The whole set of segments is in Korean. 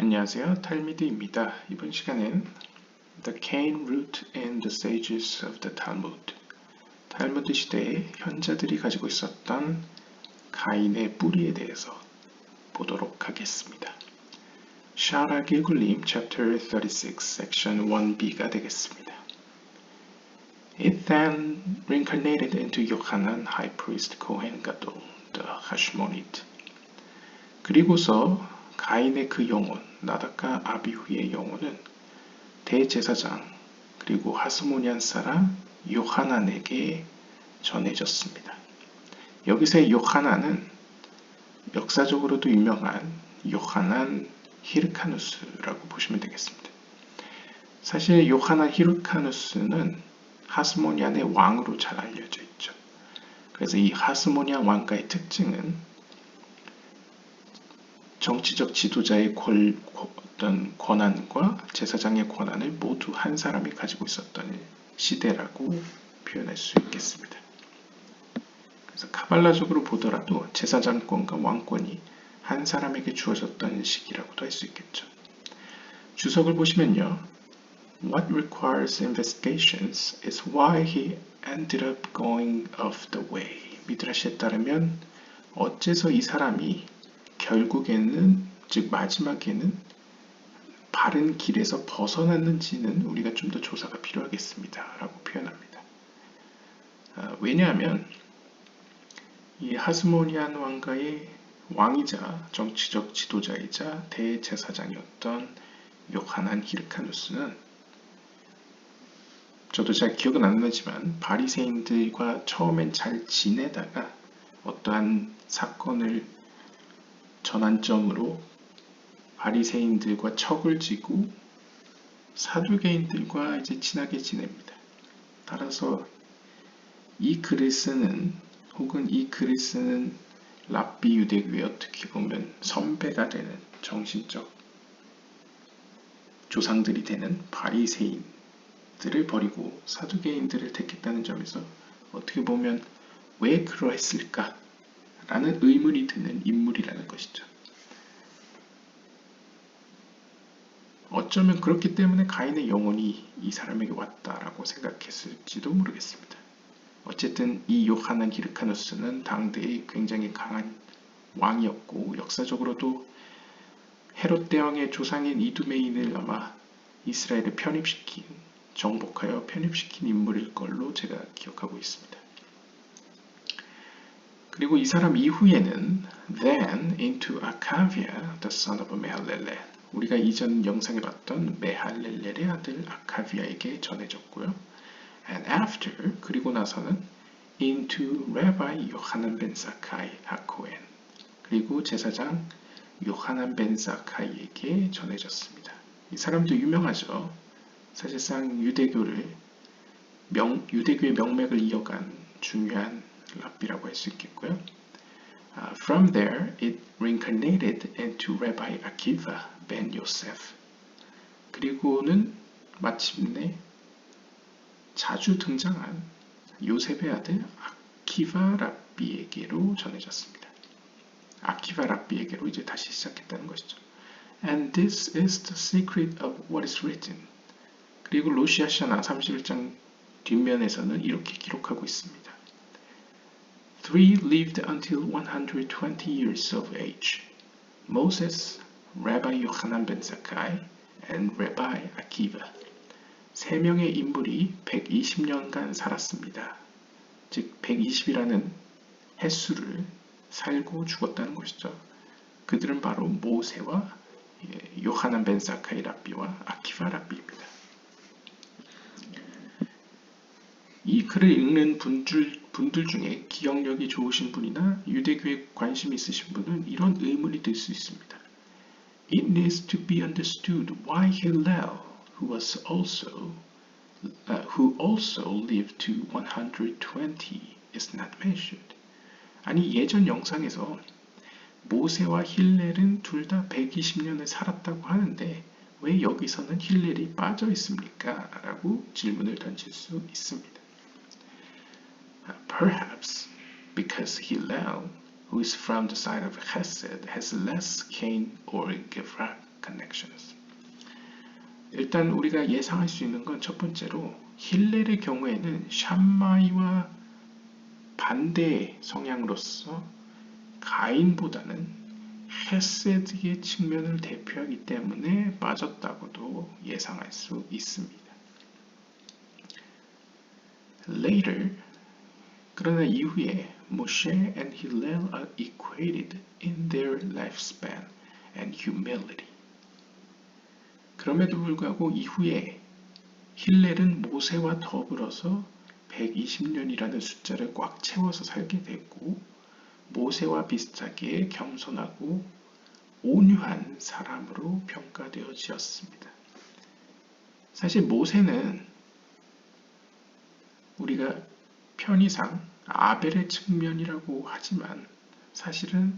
안녕하세요. 탈미드입니다. 이번 시간엔 The Cain Root and the Sages of the Talmud, 탈무드 시대의 현자들이 가지고 있었던 가인의 뿌리에 대해서 보도록 하겠습니다. 샤라 길굴림 Chapter 36, Section 1b가 되겠습니다. It then reincarnated into Yochanan, High Priest Kohen Gadol, the Hashmonite. 그리고서 가인의 그 영혼, 나답과 아비후의 영혼은 대제사장 그리고 하스모니안 사람 요하난에게 전해졌습니다. 여기서의 요하난은 역사적으로도 유명한 요하난 히르카누스라고 보시면 되겠습니다. 사실 요하난 히르카누스는 하스모니안의 왕으로 잘 알려져 있죠. 그래서 이 하스모니안 왕가의 특징은 정치적 지도자의 어떤 권한과 제사장의 권한을 모두 한 사람이 가지고 있었던 시대라고 표현할 수 있겠습니다. 그래서 카발라적으로 보더라도 제사장권과 왕권이 한 사람에게 주어졌던 시기라고도 할 수 있겠죠. 주석을 보시면요. What requires investigations is why he ended up going off the way. 미드라시에 따르면 어째서 이 사람이 결국에는, 즉 마지막에는 바른 길에서 벗어났는지는 우리가 좀 더 조사가 필요하겠습니다. 라고 표현합니다. 왜냐하면 이 하스모니안 왕가의 왕이자 정치적 지도자이자 대제사장이었던 요하난 히르카누스는 저도 잘 기억은 안 나지만 바리새인들과 처음엔 잘 지내다가 어떠한 사건을 전환점으로 바리새인들과 척을 지고 사두개인들과 이제 친하게 지냅니다. 따라서 이 글을 쓰는 혹은 이 글을 쓰는 랍비 유대교의 어떻게 보면 선배가 되는 정신적 조상들이 되는 바리새인들을 버리고 사두개인들을 택했다는 점에서 어떻게 보면 왜 그러했을까? 라는 의문이 드는 인물이라는 것이죠. 어쩌면 그렇기 때문에 가인의 영혼이 이 사람에게 왔다라고 생각했을지도 모르겠습니다. 어쨌든 이 요하난 히르카누스는 당대의 굉장히 강한 왕이었고 역사적으로도 헤롯 대왕의 조상인 이두메인을 아마 이스라엘에 정복하여 편입시킨 인물일 걸로 제가 기억하고 있습니다. 그리고 이 사람 이후에는 then into Akavia, the son of Mehalelel, 우리가 이전 영상에 봤던 메할렐렐의 아들 아카비아에게 전해졌고요. And after, 그리고 나서는 into Rabbi 요하난 벤 사카이 하코엔, 그리고 제사장 요하난 벤 사카이에게 전해졌습니다. 이 사람도 유명하죠. 사실상 유대교의 명맥을 이어간 중요한 랍비라고 할 수 있겠고요. From there, it reincarnated into Rabbi Akiva ben Yosef. 그리고는 마침내 자주 등장한 요셉의 아들 아키바 랍비에게로 전해졌습니다. 아키바 랍비에게로 이제 다시 시작했다는 것이죠. And this is the secret of what is written. 그리고 로시아샤나 31장 뒷면에서는 이렇게 기록하고 있습니다. Three lived until 120 years of age. Moses, Rabbi Yochanan ben Zakkai, and Rabbi Akiva. 세 명의 인물이 120년간 살았습니다. 즉 120이라는 횟수를 살고 죽었다는 것이죠. 그들은 바로 모세와 요하난 벤 사카이 랍비와 아키바 랍비입니다. 이 글을 읽는 분들 중에 기억력이 좋으신 분이나 유대교에 관심이 있으신 분은 이런 의문이 들 수 있습니다. It needs to be understood why Hillel, who also lived to 120, is not mentioned. 아니 예전 영상에서 모세와 힐렐은 둘 다 120년을 살았다고 하는데 왜 여기서는 힐렐이 빠져 있습니까? 라고 질문을 던질 수 있습니다. Perhaps because Hillel, who is from the side of Chesed, has less Cain or connections. 일단 우리가 예상할 수 있는 건 첫 번째로 힐렐의 경우에는 샴마이와 반대의 성향으로서 가인보다는 헤세드의 측면을 대표하기 때문에 빠졌다고도 예상할 수 있습니다. Later, 그러나 이후에 Moshe and Hillel are equated in their lifespan and humility. 그럼에도 불구하고 이후에 힐렐은 모세와 더불어서 120년이라는 숫자를 꽉 채워서 살게 됐고 모세와 비슷하게 겸손하고 온유한 사람으로 평가되어지었습니다. 사실 모세는 우리가 편의상 아벨의 측면이라고 하지만 사실은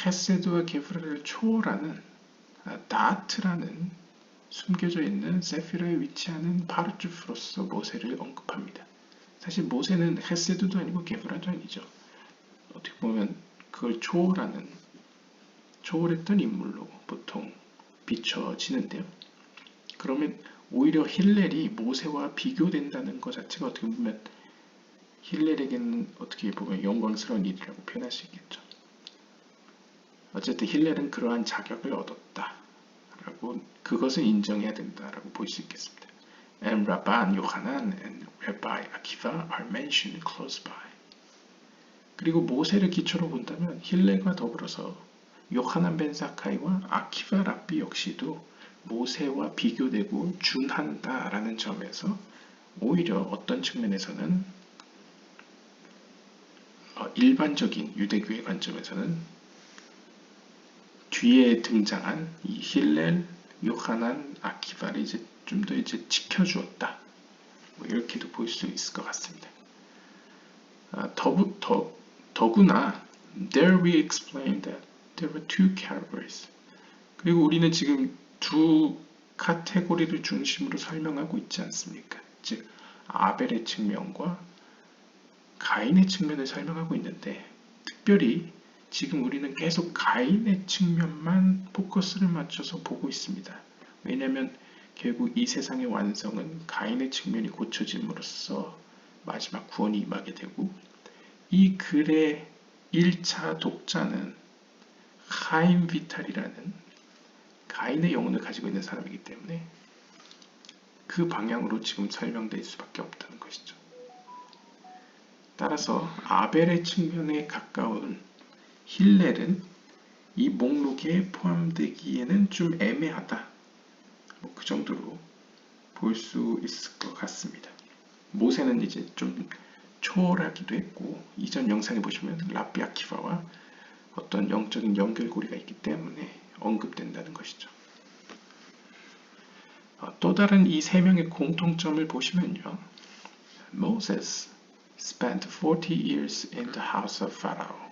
헤세드와 게브라를 초월하는 다트라는 숨겨져 있는 세피라에 위치하는 파르주프로서 모세를 언급합니다. 사실 모세는 헤세드도 아니고 게브라도 아니죠. 어떻게 보면 그걸 초월했던 인물로 보통 비춰지는데요. 그러면 오히려 힐렐이 모세와 비교된다는 것 자체가 어떻게 보면 힐렐에게는 어떻게 보면 영광스러운 일이라고 표현할 수 있겠죠. 어쨌든 힐렐은 그러한 자격을 얻었다라고 그것을 인정해야 된다라고 볼 수 있겠습니다. And Rabban Yochanan and Rabbi Akiva are mentioned close by. 그리고 모세를 기초로 본다면 힐렐과 더불어서 요하난 벤 사카이와 아키바 랍비 역시도 모세와 비교되고 준한다라는 점에서 오히려 어떤 측면에서는 일반적인 유대교의 관점에서는 뒤에 등장한 이 힐렐, 요하난, 아키바를 이제 좀 더 이제 지켜주었다. 이렇게도 볼 수 있을 것 같습니다. 더구나 there we explained that there were two categories. 그리고 우리는 지금 두 카테고리를 중심으로 설명하고 있지 않습니까? 즉 아벨의 측면과 가인의 측면을 설명하고 있는데 특별히 지금 우리는 계속 가인의 측면만 포커스를 맞춰서 보고 있습니다. 왜냐하면 결국 이 세상의 완성은 가인의 측면이 고쳐짐으로써 마지막 구원이 임하게 되고 이 글의 1차 독자는 하임 비탈이라는 가인의 영혼을 가지고 있는 사람이기 때문에 그 방향으로 지금 설명될 수밖에 없다는 것이죠. 따라서 아벨의 측면에 가까운 힐렐은 이 목록에 포함되기에는 좀 애매하다. 그 정도로 볼 수 있을 것 같습니다. 모세는 이제 좀 초월하기도 했고 이전 영상에 보시면 랍비 아키바와 어떤 영적인 연결고리가 있기 때문에 언급된다는 것이죠. 또 다른 이 세 명의 공통점을 보시면요. Moses spent 40 years in the house of Pharaoh,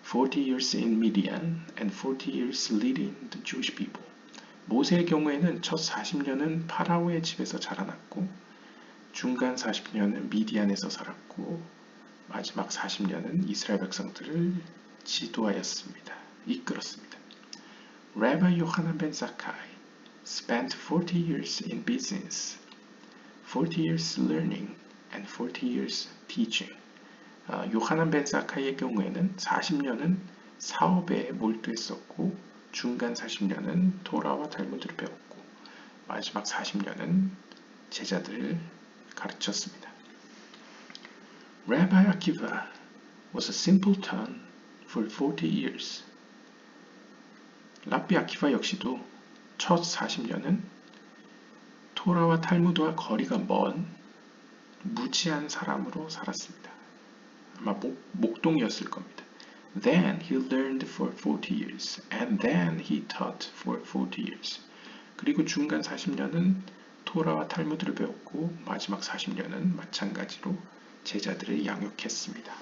40 years in Midian, and 40 years leading the Jewish people. 모세의 경우에는 첫 40년은 파라오의 집에서 자라났고 중간 40년은 미디안에서 살았고 마지막 40년은 이스라엘 백성들을 지도하였습니다. 이끌었습니다. Rabbi Yochanan ben Zakkai spent 40 years in business, 40 years learning, and 40 years teaching. 요하난 벤 사카이의 경우에는 40년은 사업에 몰두했었고 중간 40년은 토라와 탈무드를 배웠고 마지막 40년은 제자들을 가르쳤습니다. Rabbi Akiva was a simpleton for 40 years. 랍비 아키바 역시도 첫 40년은 토라와 탈무드와 거리가 먼 무지한 사람으로 살았습니다. 아마 목동이었을 겁니다. Then he learned for 40 years, and then he taught for 40 years. 그리고 중간 40년은 토라와 탈무드를 배웠고 마지막 40년은 마찬가지로 제자들을 양육했습니다.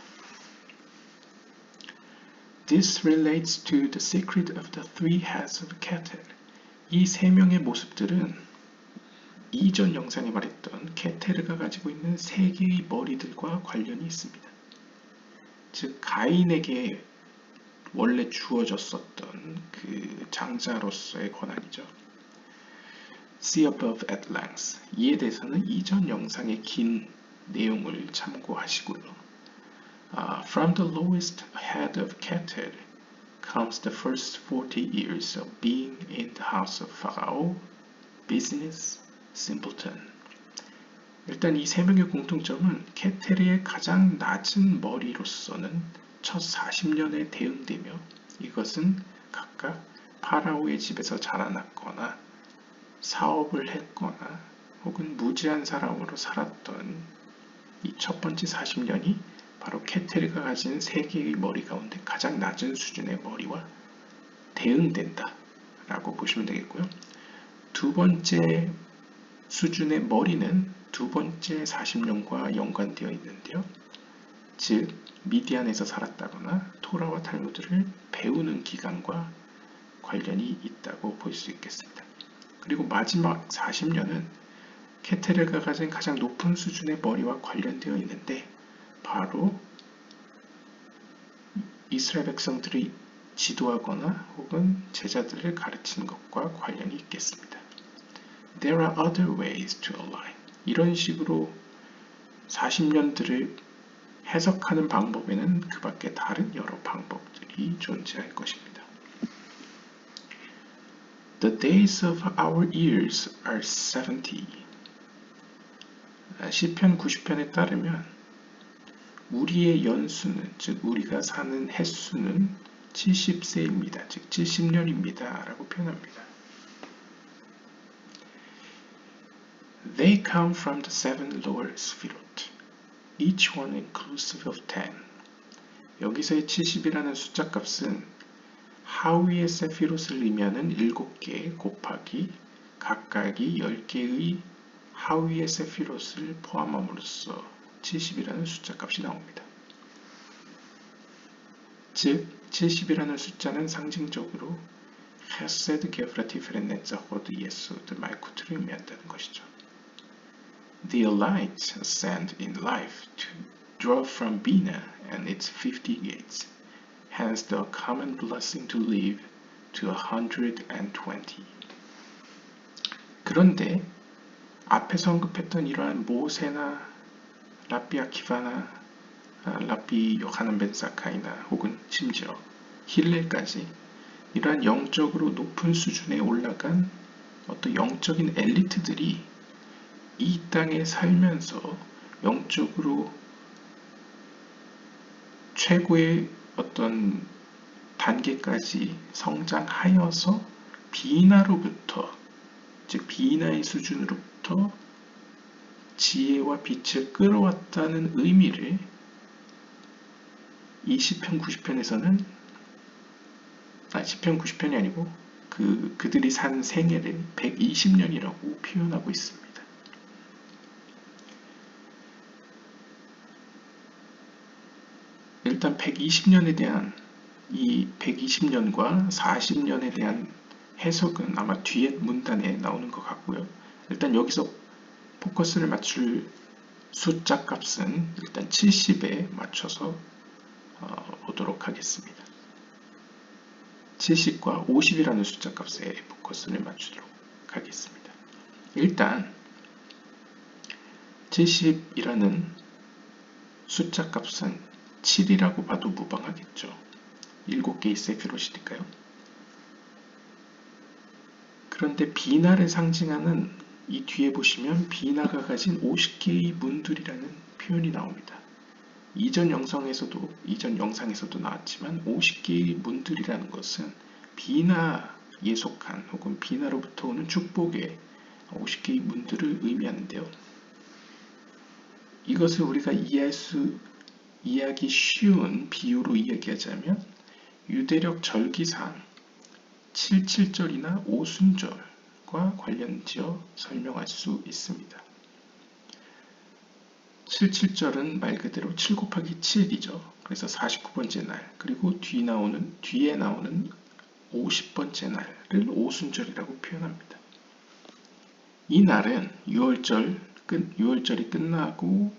This relates to the secret of the three heads of Keter. 이 세 명의 모습들은 이전 영상에 말했던 케테르가 가지고 있는 세 개의 머리들과 관련이 있습니다. 즉 가인에게 원래 주어졌었던 그 장자로서의 권한이죠. See above at length. 이에 대해서는 이전 영상의 긴 내용을 참고하시고요. From the lowest head of Keter comes the first 40 years of being in the house of Pharaoh, business, simpleton. 일단 이 세 명의 공통점은 케테르의 가장 낮은 머리로서는 첫 40년에 대응되며 이것은 각각 파라오의 집에서 자라났거나 사업을 했거나 혹은 무지한 사람으로 살았던 이 첫 번째 40년이 바로 케테르가 가진 세 개의 머리 가운데 가장 낮은 수준의 머리와 대응된다 라고 보시면 되겠고요. 두 번째 수준의 머리는 두 번째 40년과 연관되어 있는데요. 즉 미디안에서 살았다거나 토라와 탈무드를 배우는 기간과 관련이 있다고 볼 수 있겠습니다. 그리고 마지막 40년은 케테르가 가진 가장 높은 수준의 머리와 관련되어 있는데 바로 이스라엘 백성들이 지도하거나 혹은 제자들을 가르치는 것과 관련이 있겠습니다. There are other ways to align. 이런 식으로 40년들을 해석하는 방법에는 그 밖에 다른 여러 방법들이 존재할 것입니다. The days of our years are 70. 시편 90편에 따르면 우리의 연수는, 즉 우리가 사는 횟수는 70세입니다. 즉 70년입니다. 라고 표현합니다. They come from the seven lower sphirot, each one inclusive of 10. 여기서의 70이라는 숫자 값은 하위의 세피롯을 의미하는 7개 곱하기 각각이 10개의 하위의 세피롯을 포함함으로써 70이라는 숫자 값이 나옵니다. 즉 70이라는 숫자는 상징적으로 헤세드 게프라티 프렌네자 호드 예수드 말쿠트를 의미한다는 것이죠. The elites ascend in life to draw from Bina and its 50 gates. Hence the common blessing to live to 120. 그런데 앞에서 언급했던 이러한 모세나 라비 아키바나 라비 요하난 벤 사카이나 혹은 심지어 힐렐까지 이러한 영적으로 높은 수준에 올라간 어떤 영적인 엘리트들이 이 땅에 살면서 영적으로 최고의 어떤 단계까지 성장하여서 비나로부터, 즉 비나의 수준으로부터 지혜와 빛을 끌어왔다는 의미를 이 시편 90편에서는 시편 90편이 아니고 그들이 산 생애를 120년이라고 표현하고 있습니다. 일단 120년에 대한 이 120년과 40년에 대한 해석은 아마 뒤에 문단에 나오는 것 같고요. 일단 여기서 포커스를 맞출 숫자 값은 일단 70에 맞춰서 보도록 하겠습니다. 70과 50이라는 숫자 값에 포커스를 맞추도록 하겠습니다. 일단 70이라는 숫자 값은 7이라고 봐도 무방하겠죠. 7개의 세피롯이니까요. 그런데 비나를 상징하는 이 뒤에 보시면 비나가 가진 50개의 문들이라는 표현이 나옵니다. 이전 영상에서도 나왔지만 50개의 문들이라는 것은 비나에 속한 혹은 비나로부터 오는 축복의 50개의 문들을 의미하는데요. 이것을 우리가 이해하기 쉬운 비유로 이야기하자면 유대력 절기상 77절이나 오순절과 관련지어 설명할 수 있습니다. 77절은 말 그대로 7 곱하기 7이죠. 그래서 49번째 날, 그리고 뒤에 나오는 50번째 날을 오순절이라고 표현합니다. 이 날은 6월절이 끝나고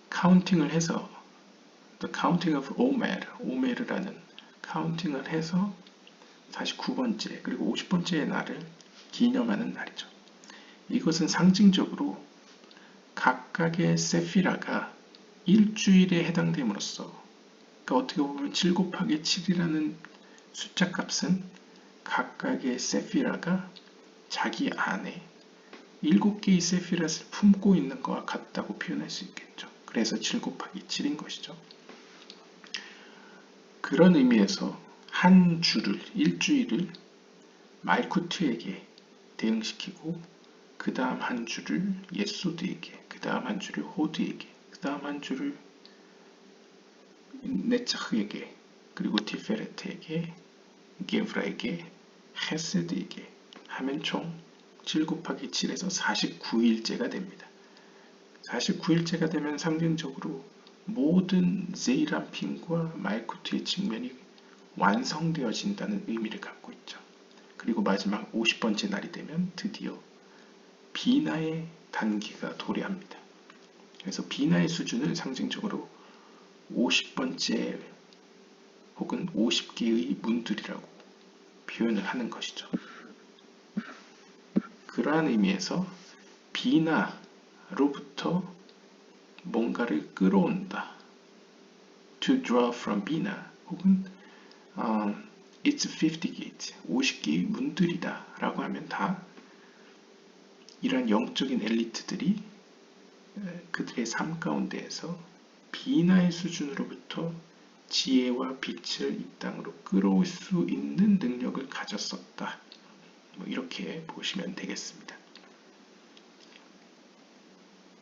카운팅을 해서 The Counting of Omer, 오메르라는 카운팅을 해서 49번째 그리고 50번째의 날을 기념하는 날이죠. 이것은 상징적으로 각각의 세피라가 일주일에 해당됨으로써, 그러니까 어떻게 보면 7 곱하기 7이라는 숫자 값은 각각의 세피라가 자기 안에 7개의 세피라를 품고 있는 것과 같다고 표현할 수 있겠죠. 그래서 7 곱하기 7인 것이죠. 그런 의미에서 한 주를, 일주일을 말쿠트에게 대응시키고 그 다음 한 주를 예소드에게, 그 다음 한 주를 호드에게, 그 다음 한 주를 네차흐에게, 그리고 티페레트에게, 게브라에게, 헤세드에게 하면 총 7 곱하기 7에서 49일째가 됩니다. 49일째가 되면 상징적으로 모든 제이람핀과 말쿠트의 측면이 완성되어진다는 의미를 갖고 있죠. 그리고 마지막 50번째 날이 되면 드디어 비나의 단기가 도래합니다. 그래서 비나의 수준을 상징적으로 50번째 혹은 50개의 문들이라고 표현을 하는 것이죠. 그러한 의미에서 비나로부터 뭔가를 끌어온다. To draw from 비나 혹은 It's 50 gate, 50개의 문들이다 라고 하면 다 이러한 영적인 엘리트들이 그들의 삶 가운데에서 비나의 수준으로부터 지혜와 빛을 이 땅으로 끌어올 수 있는 능력을 가졌었다. 이렇게 보시면 되겠습니다.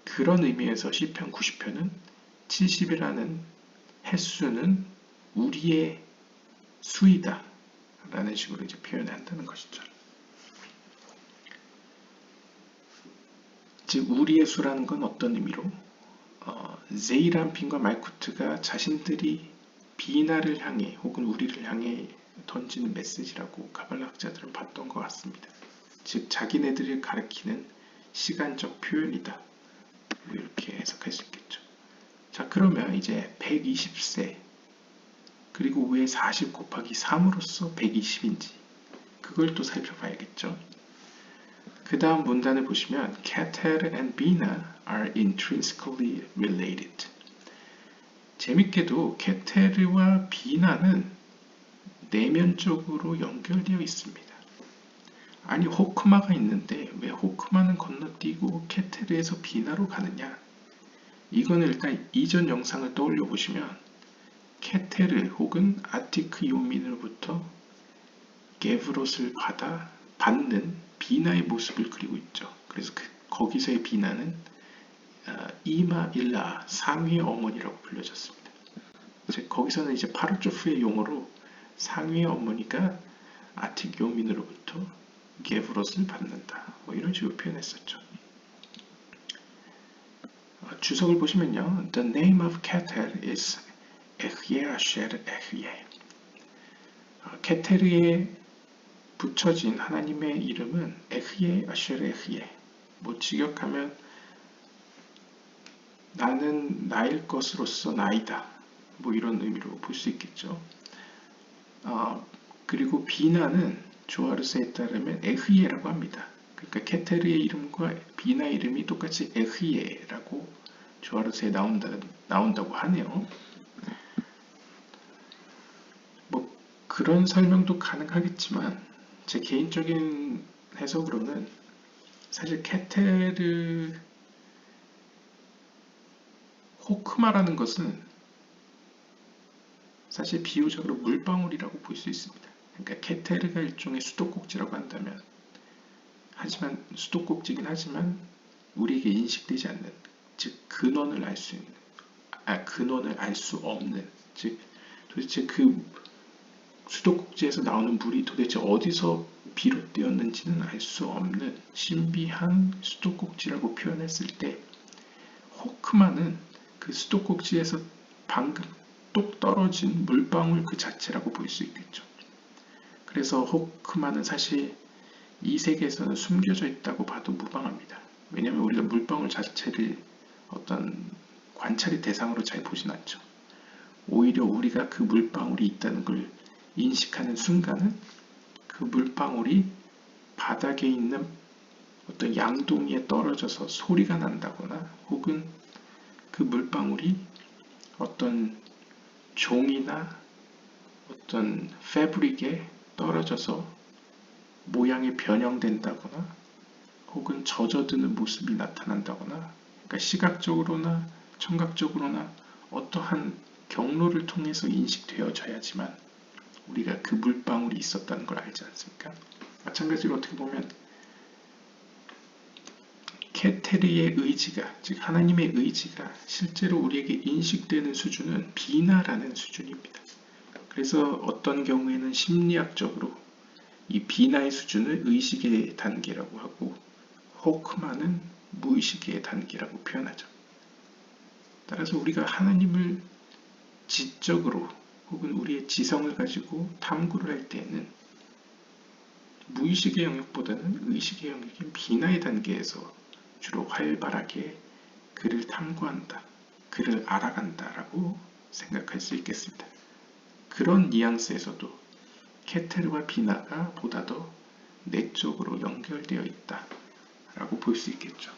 그런 의미에서 시편 90편은 70이라는 횟수는 우리의 수이다 라는 식으로 이제 표현한다는 것이죠. 즉 우리의 수라는 건 어떤 의미로 제이람핀과 말쿠트가 자신들이 비나를 향해 혹은 우리를 향해 던지는 메시지라고 가발라 학자들은 봤던 것 같습니다. 즉 자기네들을 가리키는 시간적 표현이다. 이렇게 해석할 수 있겠죠. 자, 그러면 이제 120세 그리고 왜 40 곱하기 3으로써 120인지 그걸 또 살펴봐야겠죠. 그 다음 문단을 보시면 Keter and Bina are intrinsically related. 재밌게도 케테르와 비나는 내면적으로 연결되어 있습니다. 아니 호크마가 있는데 왜 호크마는 건너뛰고 케테르에서 비나로 가느냐? 이거는 일단 이전 영상을 떠올려 보시면 케테르 혹은 아티크 요민으로부터 게브롯을 받는 비나의 모습을 그리고 있죠. 그래서 거기서의 비나는 이마 일라 상위의 어머니라고 불려졌습니다. 즉 거기서는 이제 파르조프의 용어로 상위의 어머니가 아틱 요민으로부터 게브롯을 받는다. 이런 식으로 표현했었죠. 주석을 보시면요. The name of Keter is Ehye Asher Ehye. 케테르에 붙여진 하나님의 이름은 에흐예 아쉐르 에흐예. 직역하면 나는 나일 것으로서 나이다. 이런 의미로 볼 수 있겠죠. 그리고 비나는 조아르스에 따르면 에흐예라고 합니다. 그러니까 케테르의 이름과 비나 이름이 똑같이 에흐예라고 조아르스에 나온다고 하네요. 그런 설명도 가능하겠지만 제 개인적인 해석으로는 사실 케테르 호크마라는 것은 사실 비유적으로 물방울이라고 볼 수 있습니다. 그러니까 케테르가 일종의 수도꼭지라고 한다면, 하지만 수도꼭지긴 하지만 우리에게 인식되지 않는, 즉 근원을 알 수 있는, 근원을 알 수 없는, 즉 도대체 그 수도꼭지에서 나오는 물이 도대체 어디서 비롯되었는지는 알 수 없는 신비한 수도꼭지라고 표현했을 때, 호크마는 그 수도꼭지에서 방금 똑 떨어진 물방울 그 자체라고 볼 수 있겠죠. 그래서 호크마는 사실 이 세계에서는 숨겨져 있다고 봐도 무방합니다. 왜냐하면 우리가 물방울 자체를 어떤 관찰의 대상으로 잘 보진 않죠. 오히려 우리가 그 물방울이 있다는 걸 인식하는 순간은 그 물방울이 바닥에 있는 어떤 양동이에 떨어져서 소리가 난다거나 혹은 그 물방울이 어떤 종이나 어떤 패브릭에 떨어져서 모양이 변형된다거나 혹은 젖어드는 모습이 나타난다거나, 그러니까 시각적으로나 청각적으로나 어떠한 경로를 통해서 인식되어져야지만 우리가 그 물방울이 있었다는 걸 알지 않습니까? 마찬가지로 어떻게 보면 케테르의 의지가, 즉 하나님의 의지가 실제로 우리에게 인식되는 수준은 비나라는 수준입니다. 그래서 어떤 경우에는 심리학적으로 이 비나의 수준을 의식의 단계라고 하고 호크만은 무의식의 단계라고 표현하죠. 따라서 우리가 하나님을 지적으로 혹은 우리의 지성을 가지고 탐구를 할 때에는 무의식의 영역보다는 의식의 영역인 비나의 단계에서 주로 활발하게 그를 탐구한다, 그를 알아간다라고 생각할 수 있겠습니다. 그런 뉘앙스에서도 케테르와 비나가 보다 더 내적으로 연결되어 있다라고 볼 수 있겠죠.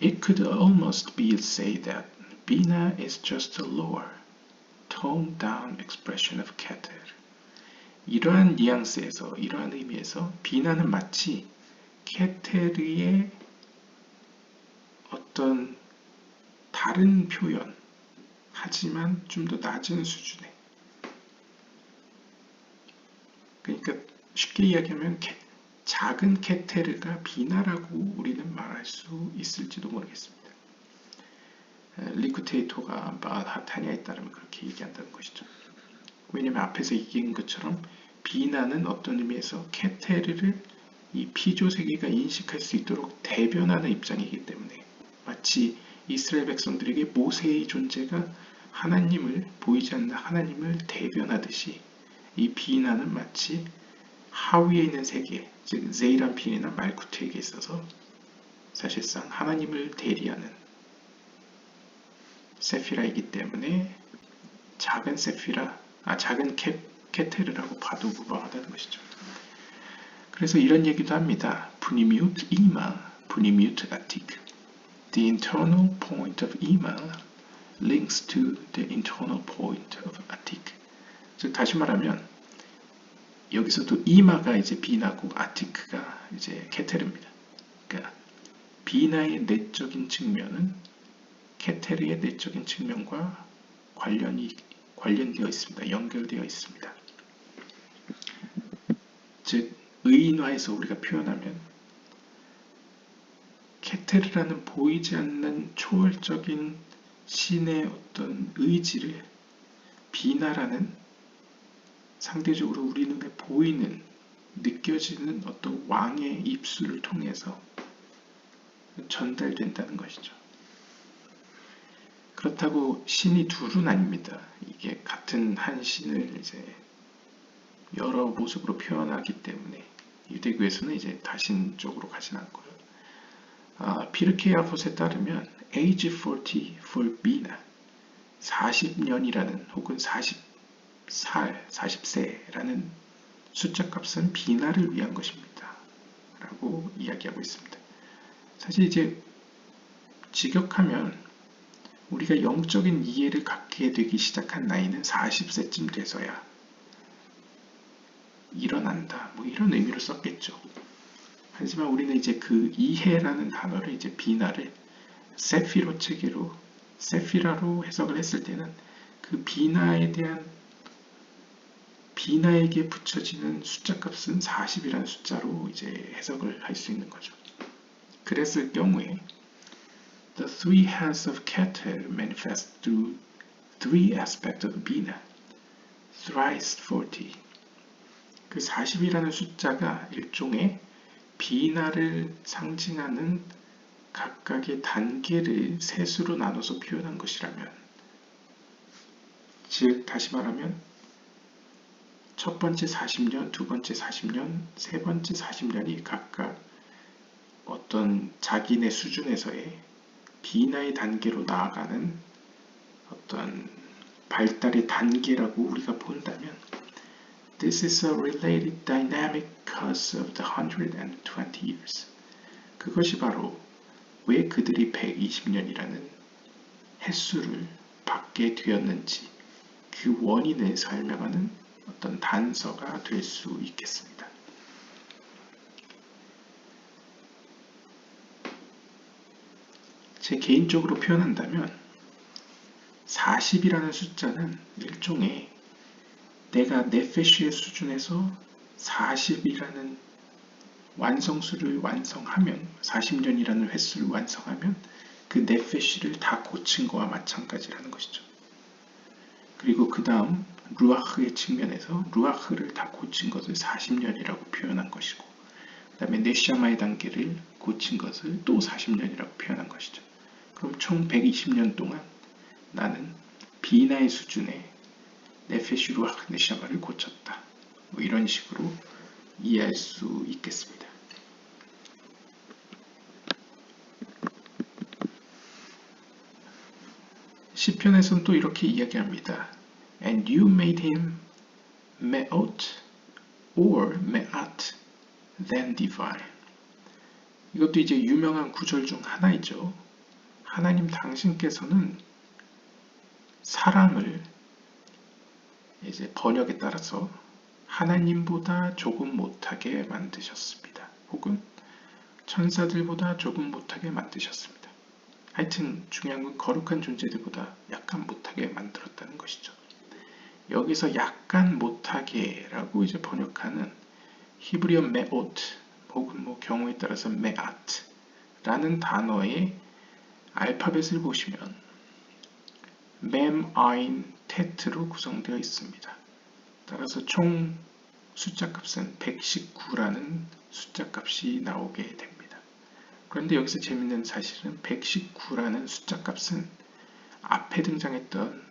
It could almost be said that Bina is just a lower, toned down expression of Keter. 이러한 뉘앙스에서, 이러한 의미에서 비나는 마치 케테르의 어떤 다른 표현, 하지만 좀 더 낮은 수준의, 그러니까 쉽게 이야기하면 작은 케테르가 비나라고 우리는 말할 수 있을지도 모르겠습니다. 리쿠테이토가 마하타냐에 따르면 그렇게 얘기한다는 것이죠. 왜냐하면 앞에서 얘기한 것처럼 비나는 어떤 의미에서 케테르를 이 피조세계가 인식할 수 있도록 대변하는 입장이기 때문에 마치 이스라엘 백성들에게 모세의 존재가 하나님을, 보이지 않는 하나님을 대변하듯이 이 비나는 마치 하위에 있는 세계, 즉 제이란핀이나 말쿠트에게 있어서 사실상 하나님을 대리하는 세피라이기 때문에 작은 케테르라고 봐도 무방하다는 것이죠. 그래서 이런 얘기도 합니다. Punimut ima, punimut atik. The internal point of ima links to the internal point of atik. 즉 다시 말하면 여기서도 이마가 이제 비나고 아티크가 이제 케테르입니다. 그러니까 비나의 내적인 측면은 케테르의 내적인 측면과 관련되어 있습니다. 연결되어 있습니다. 즉 의인화해서 우리가 표현하면 케테르라는 보이지 않는 초월적인 신의 어떤 의지를 비나라는 상대적으로 우리 눈에 보이는, 느껴지는 어떤 왕의 입술을 통해서 전달된다는 것이죠. 그렇다고 신이 둘은 아닙니다. 이게 같은 한 신을 이제 여러 모습으로 표현하기 때문에 유대교에서는 이제 다신 쪽으로 가진 않고요. 피르케이 아봇에 따르면 age 40 for Bina, 40년이라는 혹은 40세라는 숫자 값은 비나를 위한 것입니다. 라고 이야기하고 있습니다. 사실 이제 직역하면 우리가 영적인 이해를 갖게 되기 시작한 나이는 40세쯤 돼서야 일어난다. 뭐 이런 의미로 썼겠죠. 하지만 우리는 이제 그 이해라는 단어를 이제 비나를 세피로 체계로 세피라로 해석을 했을 때는 그 비나에게 붙여지는 숫자 값은 40이라는 숫자로 이제 해석을 할 수 있는 거죠. 그랬을 경우에 The three heads of Keter manifest through three aspects of Bina, thrice 40. 그 40이라는 숫자가 일종의 비나를 상징하는 각각의 단계를 셋으로 나눠서 표현한 것이라면, 즉 다시 말하면 첫 번째 40년, 두 번째 40년, 세 번째 40년이 각각 어떤 자기네 수준에서의 비나의 단계로 나아가는 어떤 발달의 단계라고 우리가 본다면 This is a related dynamic cause of the 120 years. 그것이 바로 왜 그들이 120년이라는 횟수를 받게 되었는지 그 원인을 설명하는 어떤 단서가 될 수 있겠습니다. 제 개인적으로 표현한다면 40이라는 숫자는 일종의 내가 네페시의 수준에서 40이라는 완성수를 완성하면 40년이라는 횟수를 완성하면 그 네페시를 다 고친 거와 마찬가지라는 것이죠. 그리고 그 다음 루아흐의 측면에서 루아흐를 다 고친 것을 40년이라고 표현한 것이고 그 다음에 네샤마의 단계를 고친 것을 또 40년이라고 표현한 것이죠. 그럼 총 120년 동안 나는 비나의 수준의 네페시 루아흐 네샤마를 고쳤다. 뭐 이런 식으로 이해할 수 있겠습니다. 시편에서는 또 이렇게 이야기합니다. And you made him me'ot or me'at, then divine. 이것도 이제 유명한 구절 중 하나이죠. 하나님 당신께서는 사람을 이제 번역에 따라서 하나님보다 조금 못하게 만드셨습니다. 혹은 천사들보다 조금 못하게 만드셨습니다. 하여튼 중요한 건 거룩한 존재들보다 약간 못하게 만들었다는 것이죠. 여기서 약간 못하게라고 이제 번역하는 히브리어 메옷 혹은 뭐 경우에 따라서 메아트라는 단어의 알파벳을 보시면 mem, 아인, 테트로 구성되어 있습니다. 따라서 총 숫자 값은 119라는 숫자 값이 나오게 됩니다. 그런데 여기서 재밌는 사실은 119라는 숫자 값은 앞에 등장했던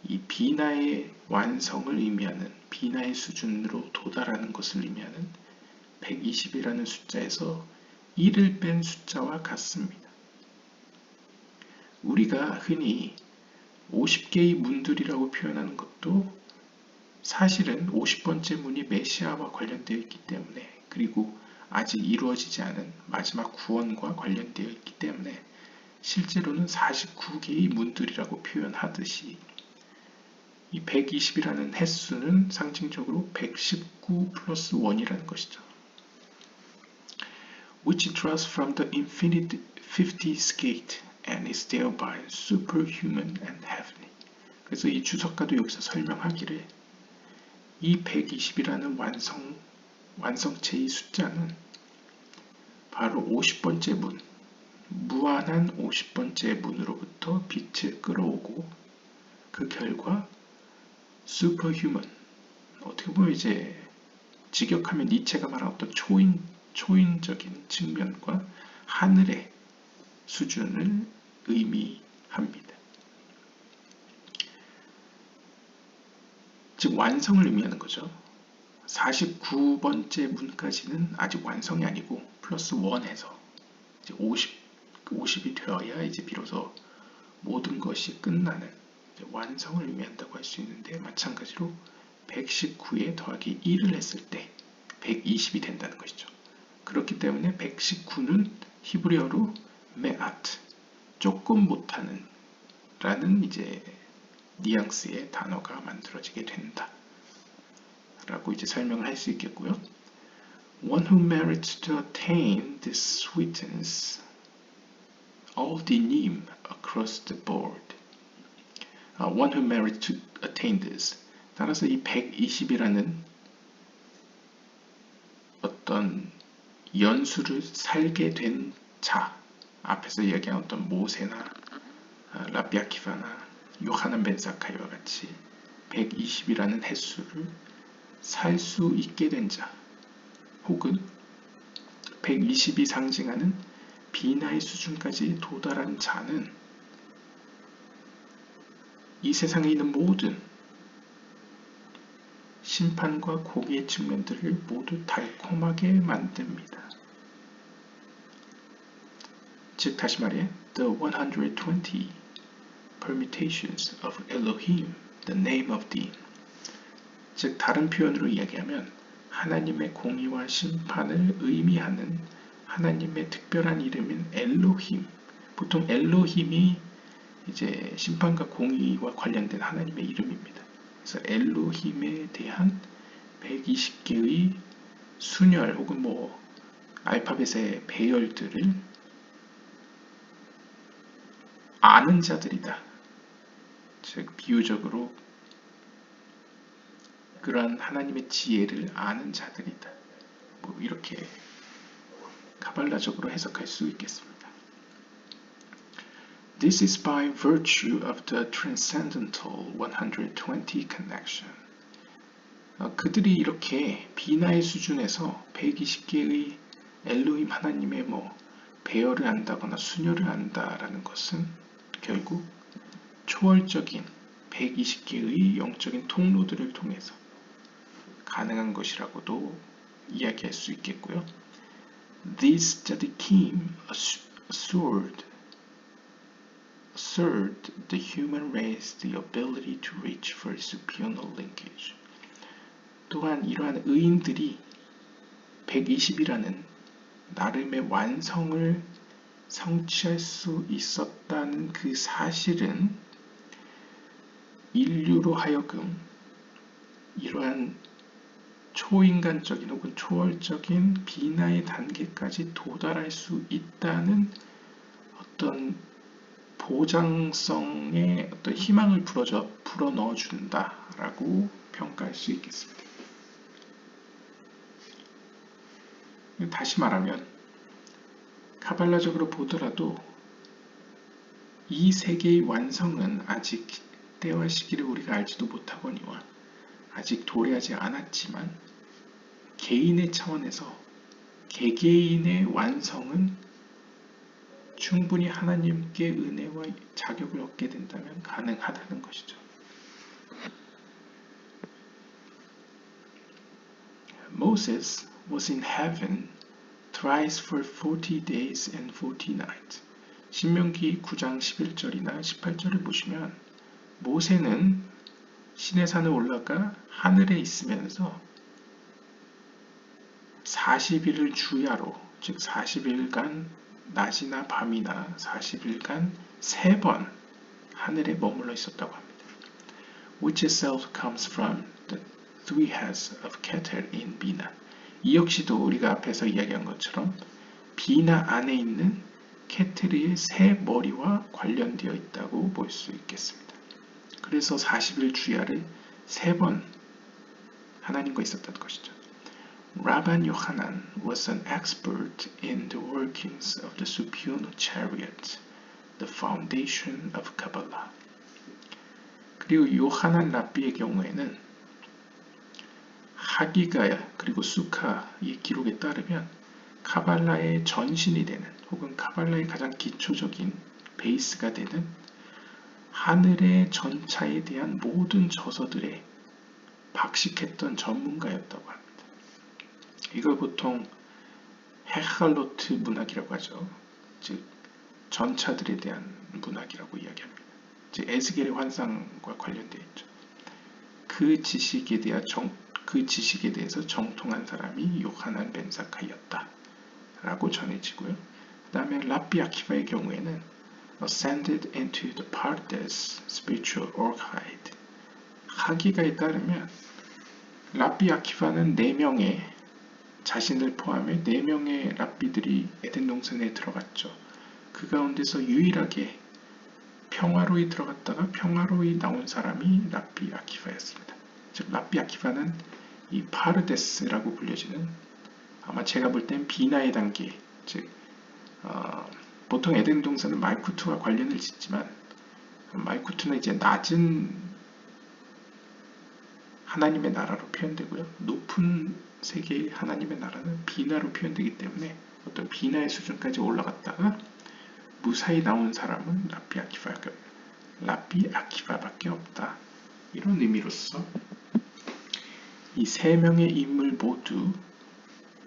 이 비나의 완성을 의미하는 비나의 수준으로 도달하는 것을 의미하는 120이라는 숫자에서 1을 뺀 숫자와 같습니다. 우리가 흔히 50개의 문들이라고 표현하는 것도 사실은 50번째 문이 메시아와 관련되어 있기 때문에 그리고 아직 이루어지지 않은 마지막 구원과 관련되어 있기 때문에 실제로는 49개의 문들이라고 표현하듯이 이 120이라는 횟수는 상징적으로 119 플러스 1이라는 것이죠. Which draws from the infinite 50th gate and is thereby superhuman and heavenly. 그래서 이 주석가도 여기서 설명하기를 이 120이라는 완성체의 숫자는 바로 50번째 문, 무한한 50번째 문으로부터 빛을 끌어오고 그 결과 슈퍼휴먼, 어떻게 보면 이제 직역하면 니체가 말한 어떤 초인적인 측면과 하늘의 수준을 의미합니다. 즉 완성을 의미하는 거죠. 49번째 문까지는 아직 완성이 아니고 플러스 1해서 이제 50이 되어야 이제 비로소 모든 것이 끝나는 완성을 의미한다고 할 수 있는데 마찬가지로 119에 더하기 1을 했을 때 120이 된다는 것이죠. 그렇기 때문에 119는 히브리어로 메아트, 조금 못하는 라는 이제 뉘앙스의 단어가 만들어지게 된다 라고 이제 설명을 할 수 있겠고요. One who merits to attain this sweetness all denim across the board. One who merits to attain this. 따라서 이 120이라는 어떤 연수를 살게 된 자, 앞에서 이야기한 어떤 모세나 라비 아키바나 요하난 벤 사카이와 같이 120이라는 횟수를 살 수 있게 된 자, 혹은 120이 상징하는 비나의 수준까지 도달한 자는 이 세상에 있는 모든 심판과 공의의 측면들을 모두 달콤하게 만듭니다. 즉 다시 말해 The 120 permutations of Elohim the name of the, 즉 다른 표현으로 이야기하면 하나님의 공의와 심판을 의미하는 하나님의 특별한 이름인 엘로힘. 보통 엘로힘이 이제 심판과 공의와 관련된 하나님의 이름입니다. 그래서 엘로힘에 대한 120개의 순열 혹은 뭐 알파벳의 배열들을 아는 자들이다. 즉 비유적으로 그러한 하나님의 지혜를 아는 자들이다. 뭐 이렇게 카발라적으로 해석할 수 있겠습니다. This is by virtue of the transcendental 120 connection. 그들이 이렇게 비나의 수준에서 120개의 엘로힘 하나님의 뭐 배열을 안다거나 순열을 안다라는 것은 결국 초월적인 120개의 영적인 통로들을 통해서 가능한 것이라고도 이야기할 수 있겠고요. These tzaddikim assured the human race the ability to reach for supernal linkage. 또한 이러한 의인들이 120이라는 나름의 완성을 성취할 수 있었다는 그 사실은 인류로 하여금 이러한 초인간적인 혹은 초월적인 비나의 단계까지 도달할 수 있다는 어떤 보장성의 어떤 희망을 불어넣어준다라고 평가할 수 있겠습니다. 다시 말하면 카발라적으로 보더라도 이 세계의 완성은 아직 때와 시기를 우리가 알지도 못하거니와 아직 도래하지 않았지만 개인의 차원에서 개개인의 완성은 충분히 하나님께 은혜와 자격을 얻게 된다면 가능하다는 것이죠. Moses was in heaven thrice for 40 days and 40 nights. 신명기 9장 11절이나 18절을 보시면 모세는 신의 산에 올라가 하늘에 있으면서 40일을 주야로, 즉 40일간 낮이나 밤이나 40일간 3번 하늘에 머물러 있었다고 합니다. Which itself comes from the three heads of Keter in Bina. 이 역시도 우리가 앞에서 이야기한 것처럼 비나 안에 있는 케테르의 세 머리와 관련되어 있다고 볼 수 있겠습니다. 그래서 40일 주야를 3번 하나님과 있었다는 것이죠. Rabban Yochanan was an expert in the workings of the supernal chariot, the foundation of Kabbalah. 그리고 요하난 랍비의 경우에는 하기가 그리고 수카의 기록에 따르면 카발라의 전신이 되는 혹은 카발라의 가장 기초적인 베이스가 되는 하늘의 전차에 대한 모든 저서들에 박식했던 전문가였다고 합니다. 이걸 보통 헤칼로트 문학이라고 하죠. 즉 전차들에 대한 문학이라고 이야기합니다. 즉 에스겔의 환상과 관련되어 있죠. 그 지식에 대해서 정통한 사람이 요하난 벤 사카이였다 라고 전해지고요. 그 다음에 랍비 아키바의 경우에는 ascended into the Pardes spiritual archive. 하기가에 따르면 랍비 아키바는 4명의 자신을 포함해 4명의 랍비들이 에덴 동산에 들어갔죠. 그 가운데서 유일하게 평화로이 들어갔다가 평화로이 나온 사람이 랍비 아키바였습니다. 즉 랍비 아키바는 이 파르데스라고 불려지는 아마 제가 볼 땐 비나의 단계, 즉 보통 에덴 동산은 말쿠트와 관련을 짓지만 말쿠트는 이제 낮은 하나님의 나라로 표현되고요. 높은 세계의 하나님의 나라는 비나로 표현되기 때문에 어떤 비나의 수준까지 올라갔다가 무사히 나온 사람은 랍비 아키바밖에 없다. 이런 의미로서 이 3명의 인물 모두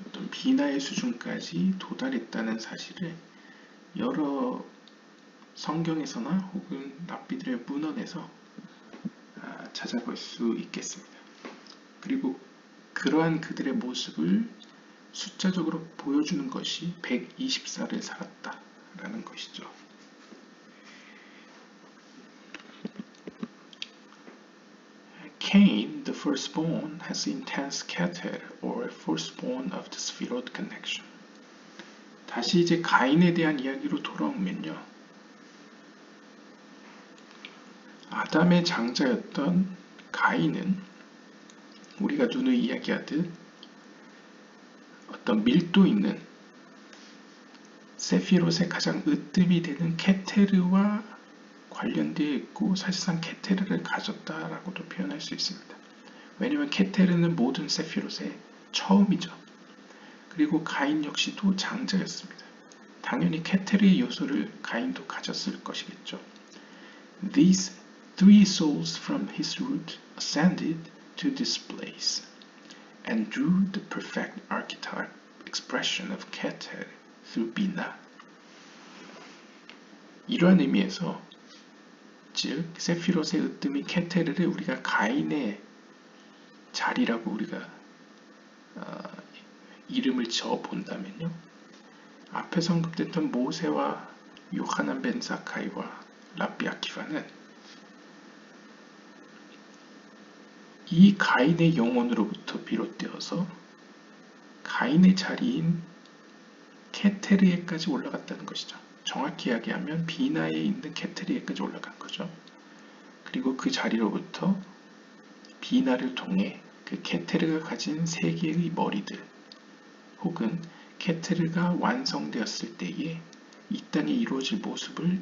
어떤 비나의 수준까지 도달했다는 사실을 여러 성경에서나 혹은 랍비들의 문헌에서 찾아볼 수 있겠습니다. 그리고 그러한 그들의 모습을 숫자적으로 보여주는 것이 124를 살았다라는 것이죠. Cain, the firstborn, has intense keter, or firstborn of the Sphirot connection. 다시 이제 가인에 대한 이야기로 돌아오면요. 아담의 장자였던 가인은 우리가 누누이 이야기하듯 어떤 밀도 있는 세피롯의 가장 으뜸이 되는 케테르와 관련되어 있고 사실상 케테르를 가졌다라고도 표현할 수 있습니다. 왜냐하면 케테르는 모든 세피롯의 처음이죠. 그리고 가인 역시도 장자였습니다. 당연히 케테르의 요소를 가인도 가졌을 것이겠죠. These three souls from his root ascended to this place and drew the perfect archetype expression of Keter through Bina. 이러한 의미에서 즉 세피롯의 으뜸이 케테르를 우리가 가인의 자리라고 우리가 이름을 지어 본다면요. 앞에서 언급됐던 모세와 요하난 벤 사카이와 라비 아키바는 이 가인의 영혼으로부터 비롯되어서 가인의 자리인 케테르에까지 올라갔다는 것이죠. 정확히 이야기하면 비나에 있는 케테르에까지 올라간 거죠. 그리고 그 자리로부터 비나를 통해 그 케테르가 가진 세 개의 머리들 혹은 케테르가 완성되었을 때에 이 땅에 이루어질 모습을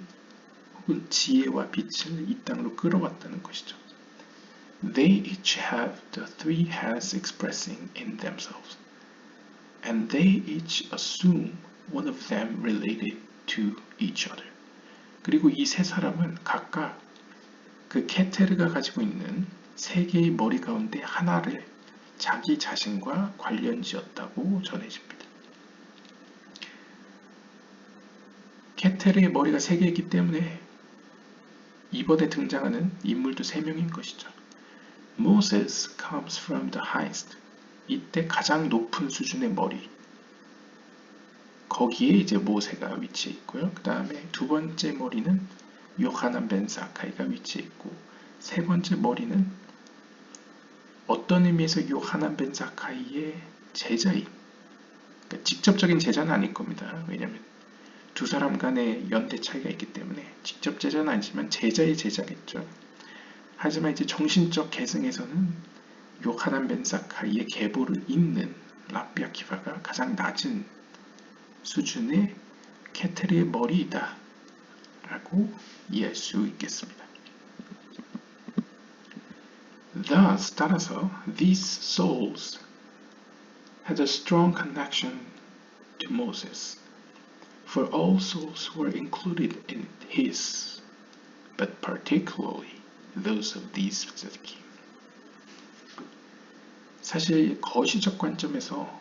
혹은 지혜와 빛을 이 땅으로 끌어왔다는 것이죠. They each have the three heads expressing in themselves, and they each assume one of them related to each other. 그리고 이 세 사람은 각각 그 케테르가 가지고 있는 세 개의 머리 가운데 하나를 자기 자신과 관련지었다고 전해집니다. 케테르의 머리가 세 개이기 때문에 이번에 등장하는 인물도 세 명인 것이죠. Moses comes from the highest. 이때 가장 높은 수준의 머리. 거기에 이제 모세가 위치해 있고요. 그 다음에 두 번째 머리는 요하난 벤 사카이가 위치해 있고 세 번째 머리는 어떤 의미에서 요하난 벤 사카이의 제자인, 그러니까 직접적인 제자는 아닐 겁니다. 왜냐하면 두 사람 간의 연대 차이가 있기 때문에 직접 제자는 아니지만 제자의 제자겠죠. 하지만 이제 정신적 계승에서는 요하난 벤 사카이의 계보를 잇는 라비 아키바가 가장 낮은 수준의 케테르의 머리이다 라고 이해할 수 있겠습니다. Thus, 따라서 these souls had a strong connection to Moses, for all souls were included in his, but particularly those of these tzaddikim. 사실 거시적 관점에서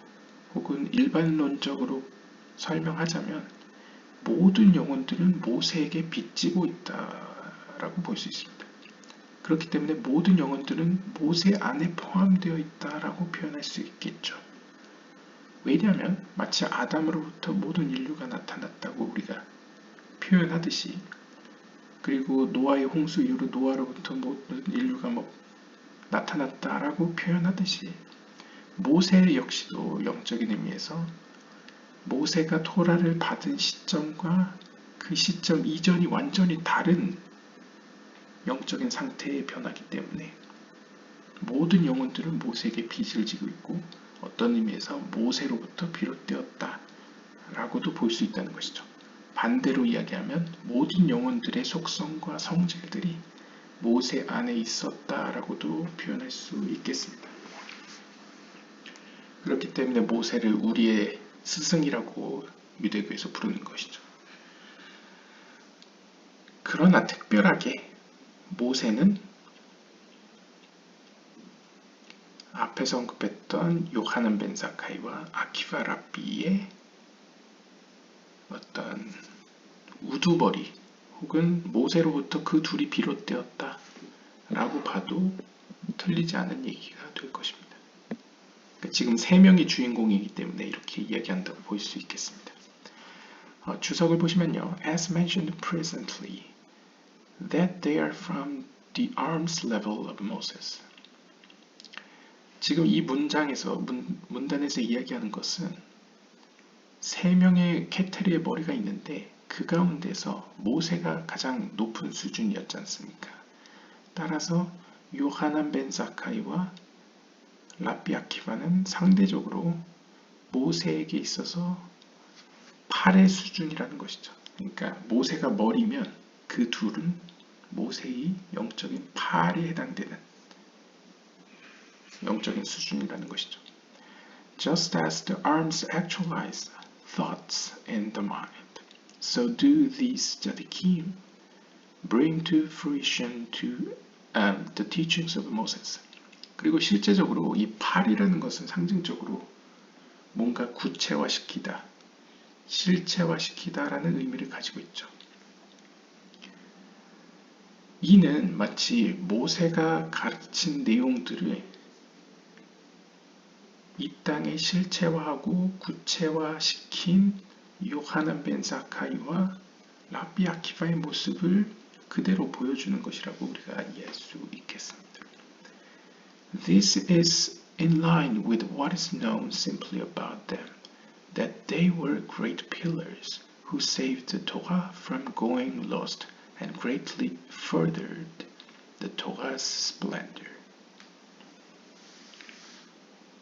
혹은 일반론적으로 설명하자면 모든 영혼들은 모세에게 빚지고 있다라고 볼 수 있습니다. 그렇기 때문에 모든 영혼들은 모세 안에 포함되어 있다라고 표현할 수 있겠죠. 왜냐하면 마치 아담으로부터 모든 인류가 나타났다고 우리가 표현하듯이 그리고 노아의 홍수 이후로 노아로부터 모든 인류가 나타났다라고 표현하듯이 모세 역시도 영적인 의미에서 모세가 토라를 받은 시점과 그 시점 이전이 완전히 다른 영적인 상태의 변화이기 때문에 모든 영혼들은 모세에게 빚을 지고 있고 어떤 의미에서 모세로부터 비롯되었다 라고도 볼 수 있다는 것이죠. 반대로 이야기하면 모든 영혼들의 속성과 성질들이 모세 안에 있었다라고도 표현할 수 있겠습니다. 그렇기 때문에 모세를 우리의 스승이라고 유대교에서 부르는 것이죠. 그러나 특별하게 모세는 앞에서 언급했던 요하난 벤 사카이와 아키바 라비의 어떤 우두머리 혹은 모세로부터 그 둘이 비롯되었다 라고 봐도 틀리지 않은 얘기가 될 것입니다. 그러니까 지금 세 명이 주인공이기 때문에 이렇게 이야기한다고 볼 수 있겠습니다. 주석을 보시면요. As mentioned presently, that they are from the arms level of Moses. 지금 이 문장에서 문단에서 이야기하는 것은 세 명의 케테르의 머리가 있는데 그 가운데서 모세가 가장 높은 수준이었지 않습니까? 따라서 요하난 벤 사카이와 랍비 아키바는 상대적으로 모세에게 있어서 팔의 수준이라는 것이죠. 그러니까 모세가 머리면 그 둘은 모세의 영적인 팔에 해당되는 영적인 수준이라는 것이죠. Just as the arms actualize thoughts in the mind, so do these tzaddikim bring to fruition the teachings of Moses. 그리고 실제적으로 이 팔이라는 것은 상징적으로 뭔가 구체화시키다, 실체화시키다라는 의미를 가지고 있죠. 이는 마치 모세가 가르친 내용들을 이 땅에 실체화하고 구체화시킨 요하난 벤 사카이와 랍비 아키바의 모습을 그대로 보여주는 것이라고 우리가 이해할 수 있겠습니다. This is in line with what is known simply about them, that they were great pillars who saved the Torah from going lost and greatly furthered the Torah's splendor.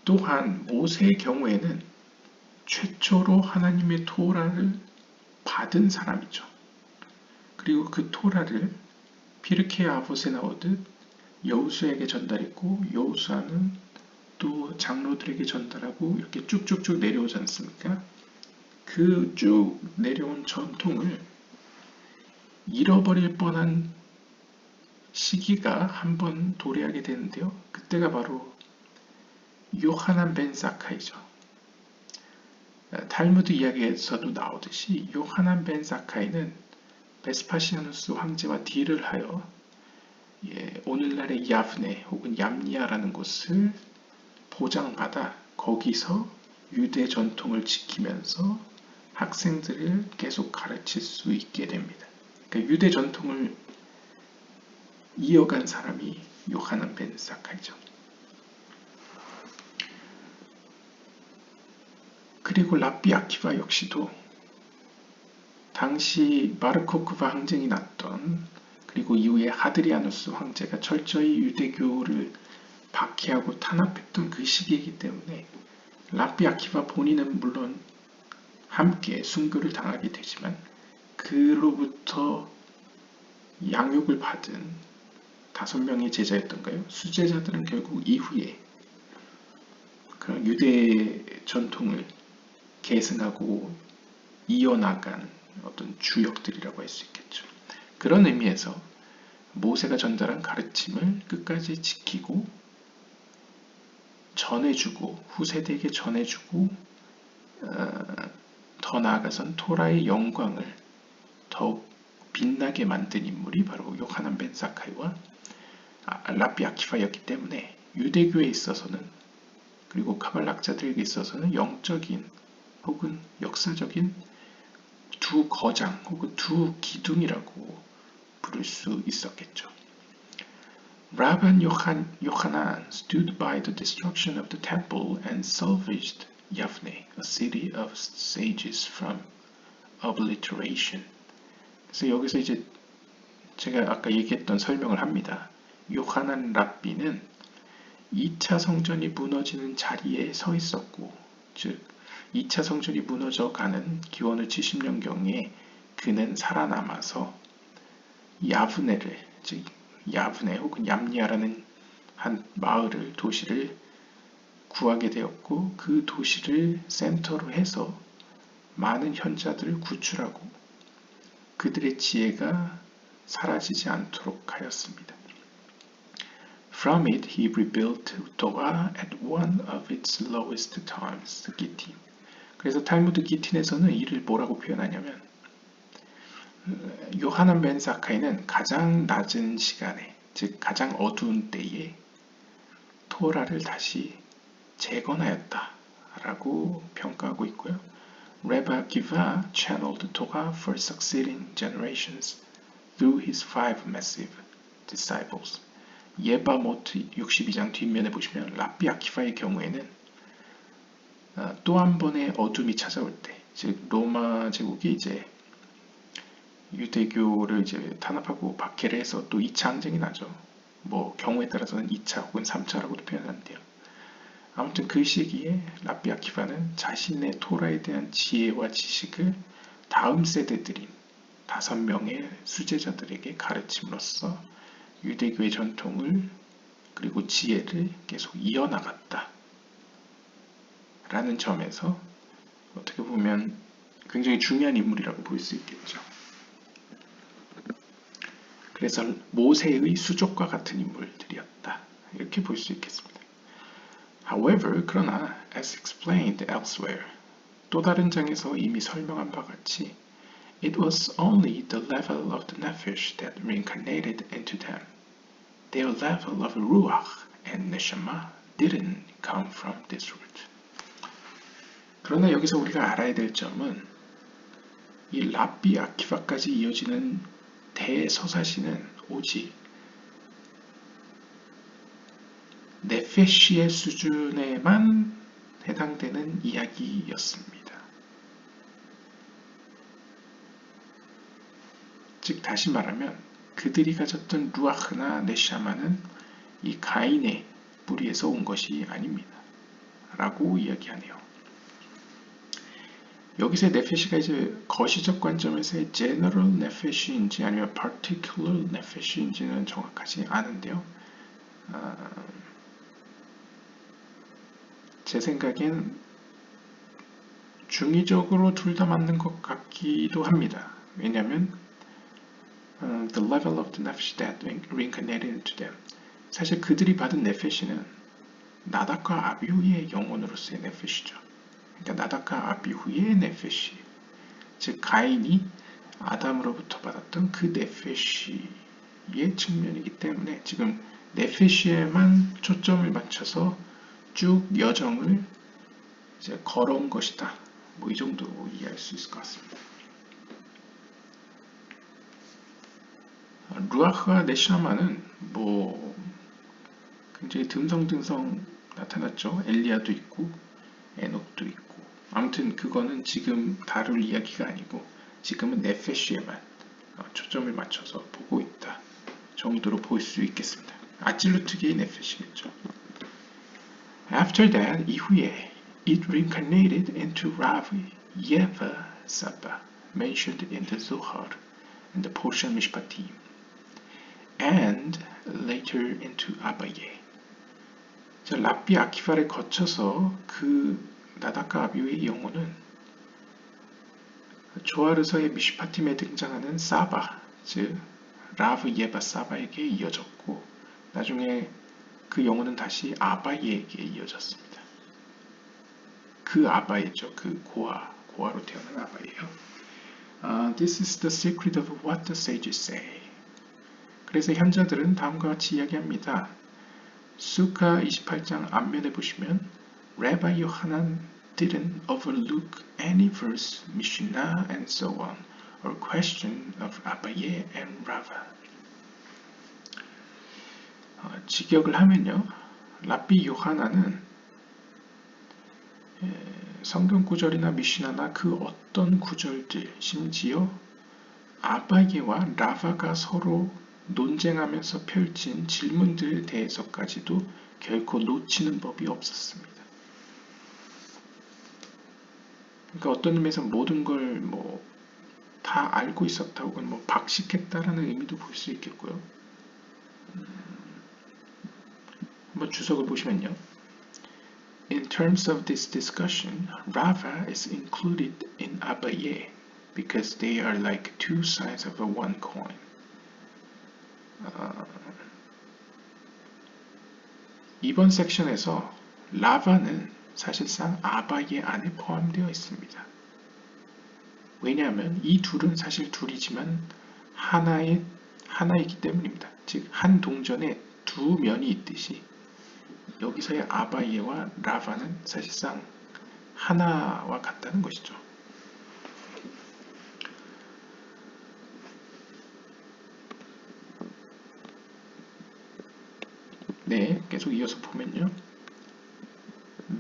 또한 모세의 경우에는 최초로 하나님의 토라를 받은 사람이죠. 그리고 그 토라를 피르케 아봇에 나오듯 여호수아에게 전달했고 여호수아는 또 장로들에게 전달하고 이렇게 쭉쭉쭉 내려오지 않습니까? 그 쭉 내려온 전통을 잃어버릴 뻔한 시기가 한번 도래하게 되는데요. 그때가 바로 요하난 벤 사카이죠. 탈무드 이야기에서도 나오듯이 요하난 벤 사카이는 베스파시아누스 황제와 딜을 하여 오늘날의 야브네 혹은 얌니아라는 곳을 보장받아 거기서 유대 전통을 지키면서 학생들을 계속 가르칠 수 있게 됩니다. 그러니까 유대 전통을 이어간 사람이 요하난 벤 사카이죠. 그리고 랍비 아키바 역시도 당시 마르코크바 항쟁이 났던 그리고 이후에 하드리아누스 황제가 철저히 유대교를 박해하고 탄압했던 그 시기이기 때문에 랍비 아키바 본인은 물론 함께 순교를 당하게 되지만 그로부터 양육을 받은 5명의 제자였던가요? 수제자들은 결국 이후에 그런 유대 전통을 계승하고 이어나간 어떤 주역들이라고 할 수 있겠죠. 그런 의미에서 모세가 전달한 가르침을 끝까지 지키고 전해주고 후세대에게 전해주고 더 나아가선 토라의 영광을 더욱 빛나게 만든 인물이 바로 요하난 벤 사카이와 랍비 아키바였기 때문에 유대교에 있어서는 그리고 카발락자들에게 있어서는 영적인 혹은 역사적인 두 거장 혹은 두 기둥이라고 부를 수 있었겠죠. Rabban Yochanan stood by the destruction of the temple and salvaged Yavne, a city of sages from obliteration. 그래서 여기서 이제 제가 아까 얘기했던 설명을 합니다. 요하난 랍비는 2차 성전이 무너지는 자리에 서 있었고, 즉 2차 성전이 무너져가는 기원후 70년경에 그는 살아남아서 야브네를, 즉 야브네 혹은 얌니아라는 한 마을을, 도시를 구하게 되었고 그 도시를 센터로 해서 많은 현자들을 구출하고 그들의 지혜가 사라지지 않도록 하였습니다. From it he rebuilt Torah at one of its lowest times, 기틴. 그래서 탈무드 기틴에서는 이를 뭐라고 표현하냐면 요하난 벤 사카이는 가장 낮은 시간에 즉 가장 어두운 때에 토라를 다시 재건하였다 라고 평가하고 있고요. Rabbi Akiva channeled Torah for succeeding generations through his five massive disciples. 예바모트 62장 뒷면에 보시면 랍비 아키바의 경우에는 또 한 번의 어둠이 찾아올 때, 즉 로마 제국이 이제 유대교를 이제 탄압하고 박해를 해서 또 2차 항쟁이 나죠. 뭐 경우에 따라서는 2차 혹은 3차라고도 표현하는데요. 아무튼 그 시기에 랍비 아키바는 자신의 토라에 대한 지혜와 지식을 다음 세대들인 5명의 수제자들에게 가르침으로써 유대교의 전통을 그리고 지혜를 계속 이어나갔다 라는 점에서 어떻게 보면 굉장히 중요한 인물이라고 볼 수 있겠죠. 그래서 모세의 수족과 같은 인물들이었다 이렇게 볼 수 있겠습니다. However, 그러나 as explained elsewhere, 또 다른 장에서 이미 설명한 바 같이 It was only the level of the nephesh that reincarnated into them. Their level of ruach and neshama didn't come from this root. 그러나 여기서 우리가 알아야 될 점은 이 랍비 아키바까지 이어지는 대서사시는 오직 네페시의 수준에만 해당되는 이야기였습니다. 즉 다시 말하면 그들이 가졌던 루아흐나 네샤마는 이 가인의 뿌리에서 온 것이 아닙니다. 라고 이야기하네요. 여기서의 네페시가 이제 거시적 관점에서의 general 네페시인지 아니면 particular 네페시인지는 정확하지 않은데요. 제 생각엔 중의적으로 둘 다 맞는 것 같기도 합니다. 왜냐하면 the level of the nefesh that reincarnated into them. 사실 그들이 받은 네페시는 나닥과 아비후의 영혼으로서의 네페시죠. 그러니까 나닥과 아비후의 네페시, 즉 가인이 아담으로부터 받았던 그 네페시의 측면이기 때문에 지금 네페시에만 초점을 맞춰서 쭉 여정을 이제 걸어온 것이다. 뭐 이 정도로 이해할 수 있을 것 같습니다. 루아흐와 네샤마는 뭐 굉장히 듬성듬성 나타났죠. 엘리야도 있고 에녹도 있고 아무튼 그거는 지금 다룰 이야기가 아니고 지금은 네페시에만 초점을 맞춰서 보고 있다 정도로 볼 수 있겠습니다. 아찔루트계의 네페시겠죠. After that, 이후에 it reincarnated into Rav Yeva Saba, mentioned in the Zohar and the Portion Mishpatim, and later into Abaye. 자, 랍비 아키바를 거쳐서 그 나닥과 아비후의 영혼은 조아르서의 미슈파팀에 등장하는 사바, 즉 라브 예바 사바에게 이어졌고 나중에 그 영혼은 다시 아바이에게 이어졌습니다. 그 아바이죠. 그 고아로 태어난 아바이예요. This is the secret of what the sages say. 그래서 현자들은 다음과 같이 이야기합니다. 수카 28장 앞면에 보시면 Rabbi Yohanan didn't overlook any verse, Mishnah, and so on, or question of Abaye and Rava. 직역을 하면요, 랍비 요하나는 성경 구절이나 미시나나 그 어떤 구절들, 심지어 아바예와 라바가 서로 논쟁하면서 펼친 질문들에 대해서까지도 결코 놓치는 법이 없었습니다. 그러니까 어떤 의미에서 모든 걸 뭐 다 알고 있었다 혹은 뭐 박식했다라는 의미도 볼 수 있겠고요. 한번 주석을 보시면요. In terms of this discussion, Rava is included in Abaye because they are like two sides of a one coin. 이번 섹션에서 라바는 사실상 아바예 안에 포함되어 있습니다. 왜냐하면 이 둘은 사실 둘이지만 하나이기 때문입니다. 즉 한 동전에 두 면이 있듯이 여기서의 아바이와 라바는 사실상 하나와 같다는 것이죠. 네, 계속 이어서 보면요.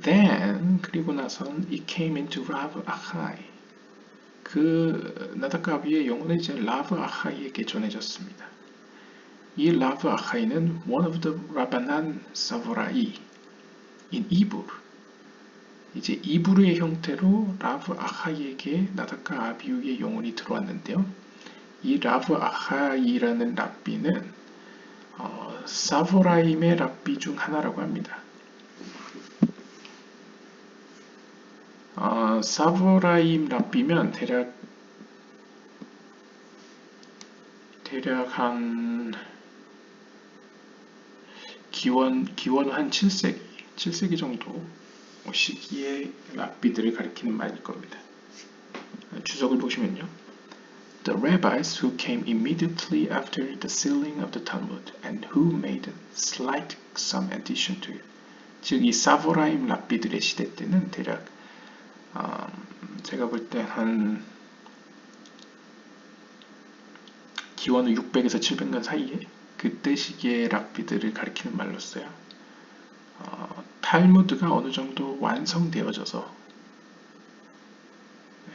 Then 그리고 나선 it came into Rav Achai. 그 나다카 아비의 영혼은 이제 라브 아하이에게 전해졌습니다. 이 라브 아하이는 one of the Rabbanan Savorai in 이불. 이제 이불의 형태로 라브 아하이에게 나다카 아비우의 영혼이 들어왔는데요. 이 라브 아하이라는 랍비는 사보라임의 랍비 중 하나라고 합니다. 사보라임 랍비면 대략 한 기원 한 7세기 정도 시기의 랍비들을 가리키는 말일 겁니다. 주석을 보시면요. The rabbis who came immediately after the sealing of the Talmud and who made slight some addition to it. 즉 이 사보라임 랍비들의 시대 때는 대략 제가 볼 때 한 기원 후 600에서 700년 사이에 그때 시기의 랍비들을 가리키는 말로써요. 탈무드가 어느 정도 완성되어져서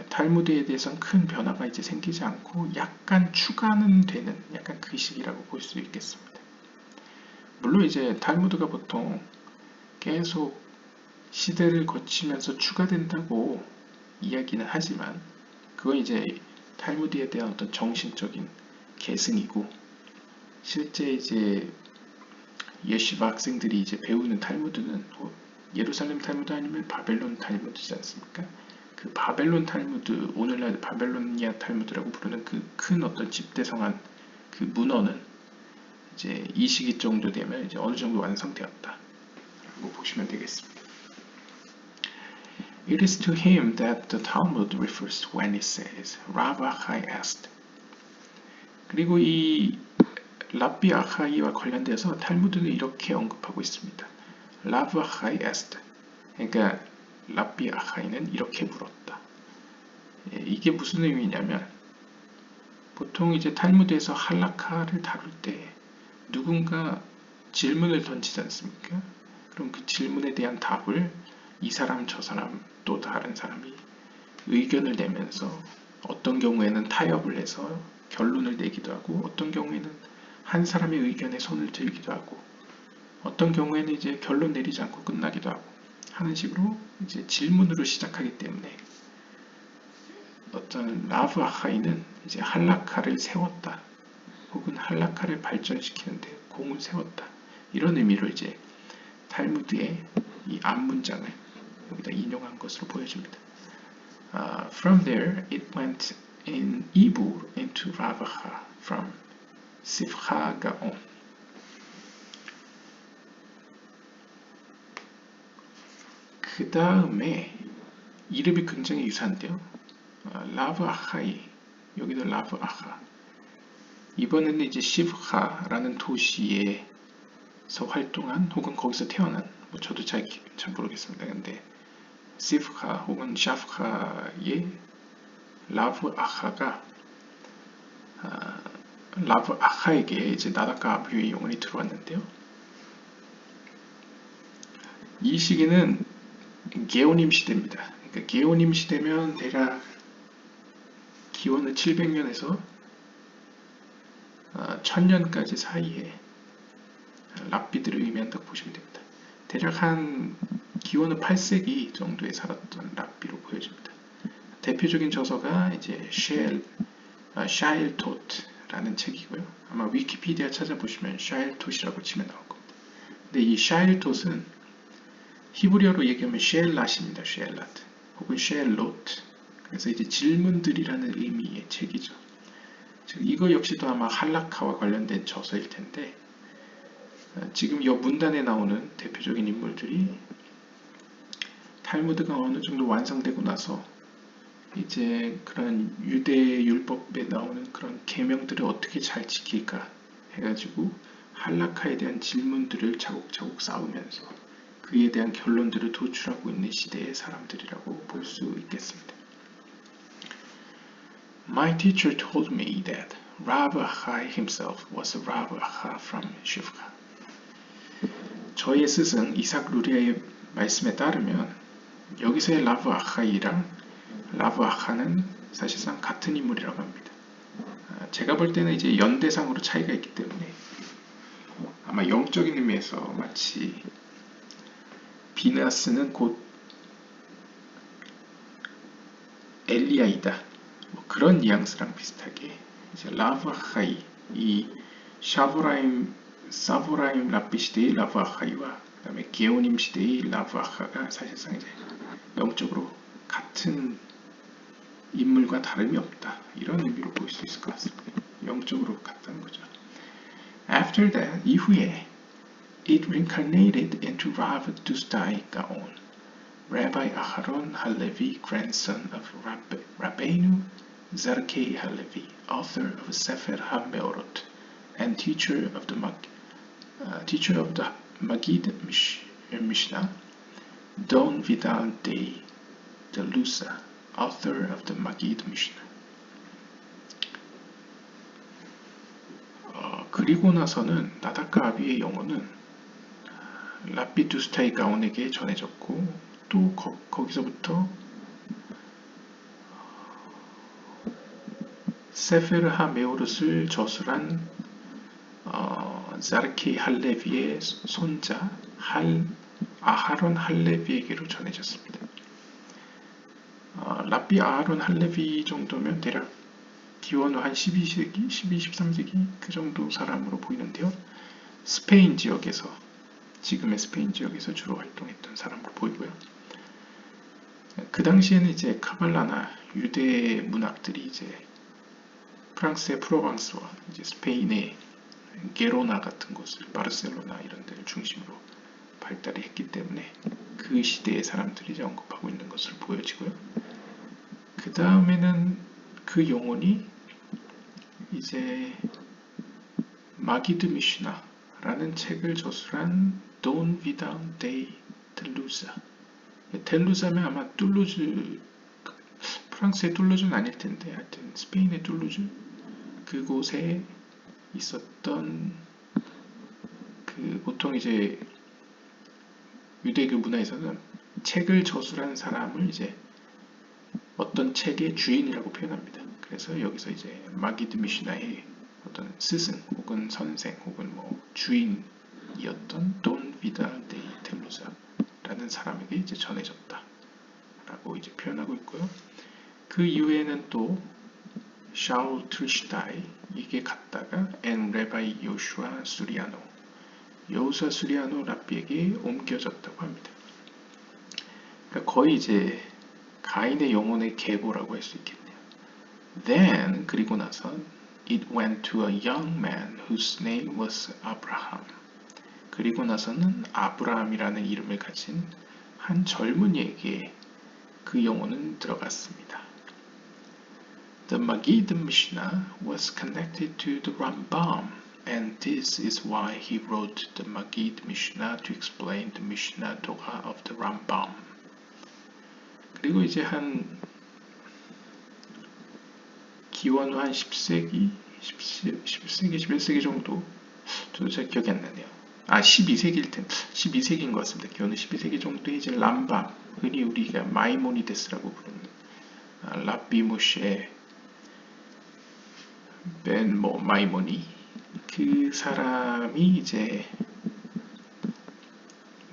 탈무드에 대해서는 큰 변화가 이제 생기지 않고 약간 추가는 되는 약간 그 시기라고 볼 수 있겠습니다. 물론 이제 탈무드가 보통 계속 시대를 거치면서 추가된다고 이야기는 하지만 그건 이제 탈무드에 대한 어떤 정신적인 계승이고 실제 이제 예시바 학생들이 이제 배우는 탈무드는 예루살렘 탈무드 아니면 바벨론 탈무드지 않습니까? 그 바벨론 탈무드, 오늘날 바벨로니아 탈무드라고 부르는 그 큰 어떤 집대성한 그 문헌은 이제 이 시기 정도 되면 이제 어느 정도 완성되었다라고 보시면 되겠습니다. It is to him that the Talmud refers when it says, Rav Achai asked. 그리고 이 랍비 아하이와 관련돼서 탈무드는 이렇게 언급하고 있습니다. 라브 아하이 asked. 그러니까 랍비 아하이는 이렇게 물었다. 이게 무슨 의미냐면 보통 이제 탈무드에서 할라카를 다룰 때 누군가 질문을 던지지 않습니까? 그럼 그 질문에 대한 답을 이 사람 저 사람 또 다른 사람이 의견을 내면서 어떤 경우에는 타협을 해서 결론을 내기도 하고 어떤 경우에는 한 사람의 의견에 손을 들기도 하고 어떤 경우에는 이제 결론 내리지 않고 끝나기도 하고 하는 식으로 이제 질문으로 시작하기 때문에 어떤 라브 아하이는 이제 할라카를 세웠다 혹은 할라카를 발전시키는데 공을 세웠다 이런 의미로 이제 탈무드의 이 앞문장을 여기다 인용한 것으로 보여집니다. From there it went in Ibur into Ravacha from Sifcha Gaon. 그 다음에 이름이 굉장히 유사한데요. 라브 아하이 여기도 라브 아하 이번에는 이제 시브하라는 도시에서 활동한 혹은 거기서 태어난 뭐 저도 잘 모르겠습니다. 근데 시브하 혹은 샤프하의 라브 아하가 라브 아하에게 이제 나다카 아비의 영혼이 들어왔는데요. 이 시기는 게오님 시대입니다. 그러니까 게오님 시대면 대략 기원은 700년에서 1000년까지 사이에 랍비들을 의미한다고 보시면 됩니다. 대략 한 기원은 8세기 정도에 살았던 랍비로 보여집니다. 대표적인 저서가 이제 샤일토트라는 책이고요. 아마 위키피디아 찾아보시면 샤일토트이라고 치면 나올 겁니다. 근데 이 샤일토트는 히브리어로 얘기하면 쉘랏입니다. 쉘랏 혹은 쉘롯. 그래서 이제 질문들이라는 의미의 책이죠. 즉 이거 역시도 아마 할라카와 관련된 저서일 텐데 지금 이 문단에 나오는 대표적인 인물들이 탈무드가 어느 정도 완성되고 나서 이제 그런 유대 율법에 나오는 그런 계명들을 어떻게 잘 지킬까 해가지고 할라카에 대한 질문들을 차곡차곡 쌓으면서 그에 대한 결론들을 도출하고 있는 시대의 사람들이라고 볼 수 있겠습니다. My teacher told me that Rav Achai himself was a Rav Acha from Shivcha. 저의 스승 이삭 루리아의 말씀에 따르면 여기서의 라브 아하이랑 라브 아하는 사실상 같은 인물이라고 합니다. 제가 볼 때는 이제 연대상으로 차이가 있기 때문에 아마 영적인 의미에서 마치 비나스는 곧 엘리야이다, 뭐 그런 뉘앙스랑 비슷하게 이제 라브 아하이, 이 사보라임 라비 시대의 라브 아하이와 그 다음에 게오님 시대의 라브 아하가 사실상 이제 영적으로 같은 인물과 다름이 없다, 이런 의미로 볼 수 있을 것 같습니다. 영적으로 같다는 거죠. After that, 이후에 it reincarnated into Rav Dustai Gaon, Rabbi Aharon Halevi, grandson of Rabbeinu Zarkei Halevi, author of Sefer HaMeorot and teacher of the Magid Mishnah, Don Vidal de Lusa, author of the Magid Mishnah. 그리고 나서는 나다카 아비의 영혼은 라비 두스타이 가온에게 전해졌고 또 거기서부터 세페르 하메오롯을 저술한 자르키 할레비의 손자 아하론 할레비에게로 전해졌습니다. 라비 아하론 할레비 정도면 대략 기원후 한 12세기, 13세기 그 정도 사람으로 보이는데요. 스페인 지역에서, 지금의 스페인 지역에서 주로 활동했던 사람으로 보이고요. 그 당시에는 이제 카발라나 유대 문학들이 이제 프랑스의 프로방스와 이제 스페인의 게로나 같은 곳을, 바르셀로나 이런 데를 중심으로 발달이 했기 때문에 그 시대의 사람들이 이제 언급하고 있는 것으로 보여지고요. 그 다음에는 그 영혼이 이제 마기드 미슈나라는 책을 저술한 돈 비당 데이 델루자. 델루자면 아마 툴루즈, 프랑스의 툴루즈는 아닐 텐데 하여튼 스페인의 툴루즈, 그곳에 있었던 그 보통 이제 유대교 문화에서는 책을 저술한 사람을 이제 어떤 책의 주인이라고 표현합니다. 그래서 여기서 이제 마기드 미슈나의 어떤 스승 혹은 선생 혹은 뭐 주인이었던 돈 비달 데이 텔루자라는 사람에게 이제 전해졌다라고 이제 표현하고 있고요. 그 이후에는 또 샤울 트리시다이 이게 갔다가 앤 레바이 요슈아 수리아노 라비에게 옮겨졌다고 합니다. 그러니까 거의 이제 가인의 영혼의 계보라고 할 수 있겠네요. Then 그리고 나서 it went to a young man whose name was Abraham. 그리고 나서는 아브라함이라는 이름을 가진 한 젊은이에게 그 영혼은 들어갔습니다. The Magid Mishnah was connected to the Rambam, and this is why he wrote the Magid Mishnah to explain the Mishnah Torah of the Rambam. 그리고 이제 한 기원후 한 10세기, 11세기 정도, 저도 잘 기억이 안 나네요. 12세기인 것 같습니다. 기원후 12세기 정도에 이제 람밤, 흔히 우리가 마이모니데스라고 부르는 라비 모셰 벤 마이모니, 그 사람이 이제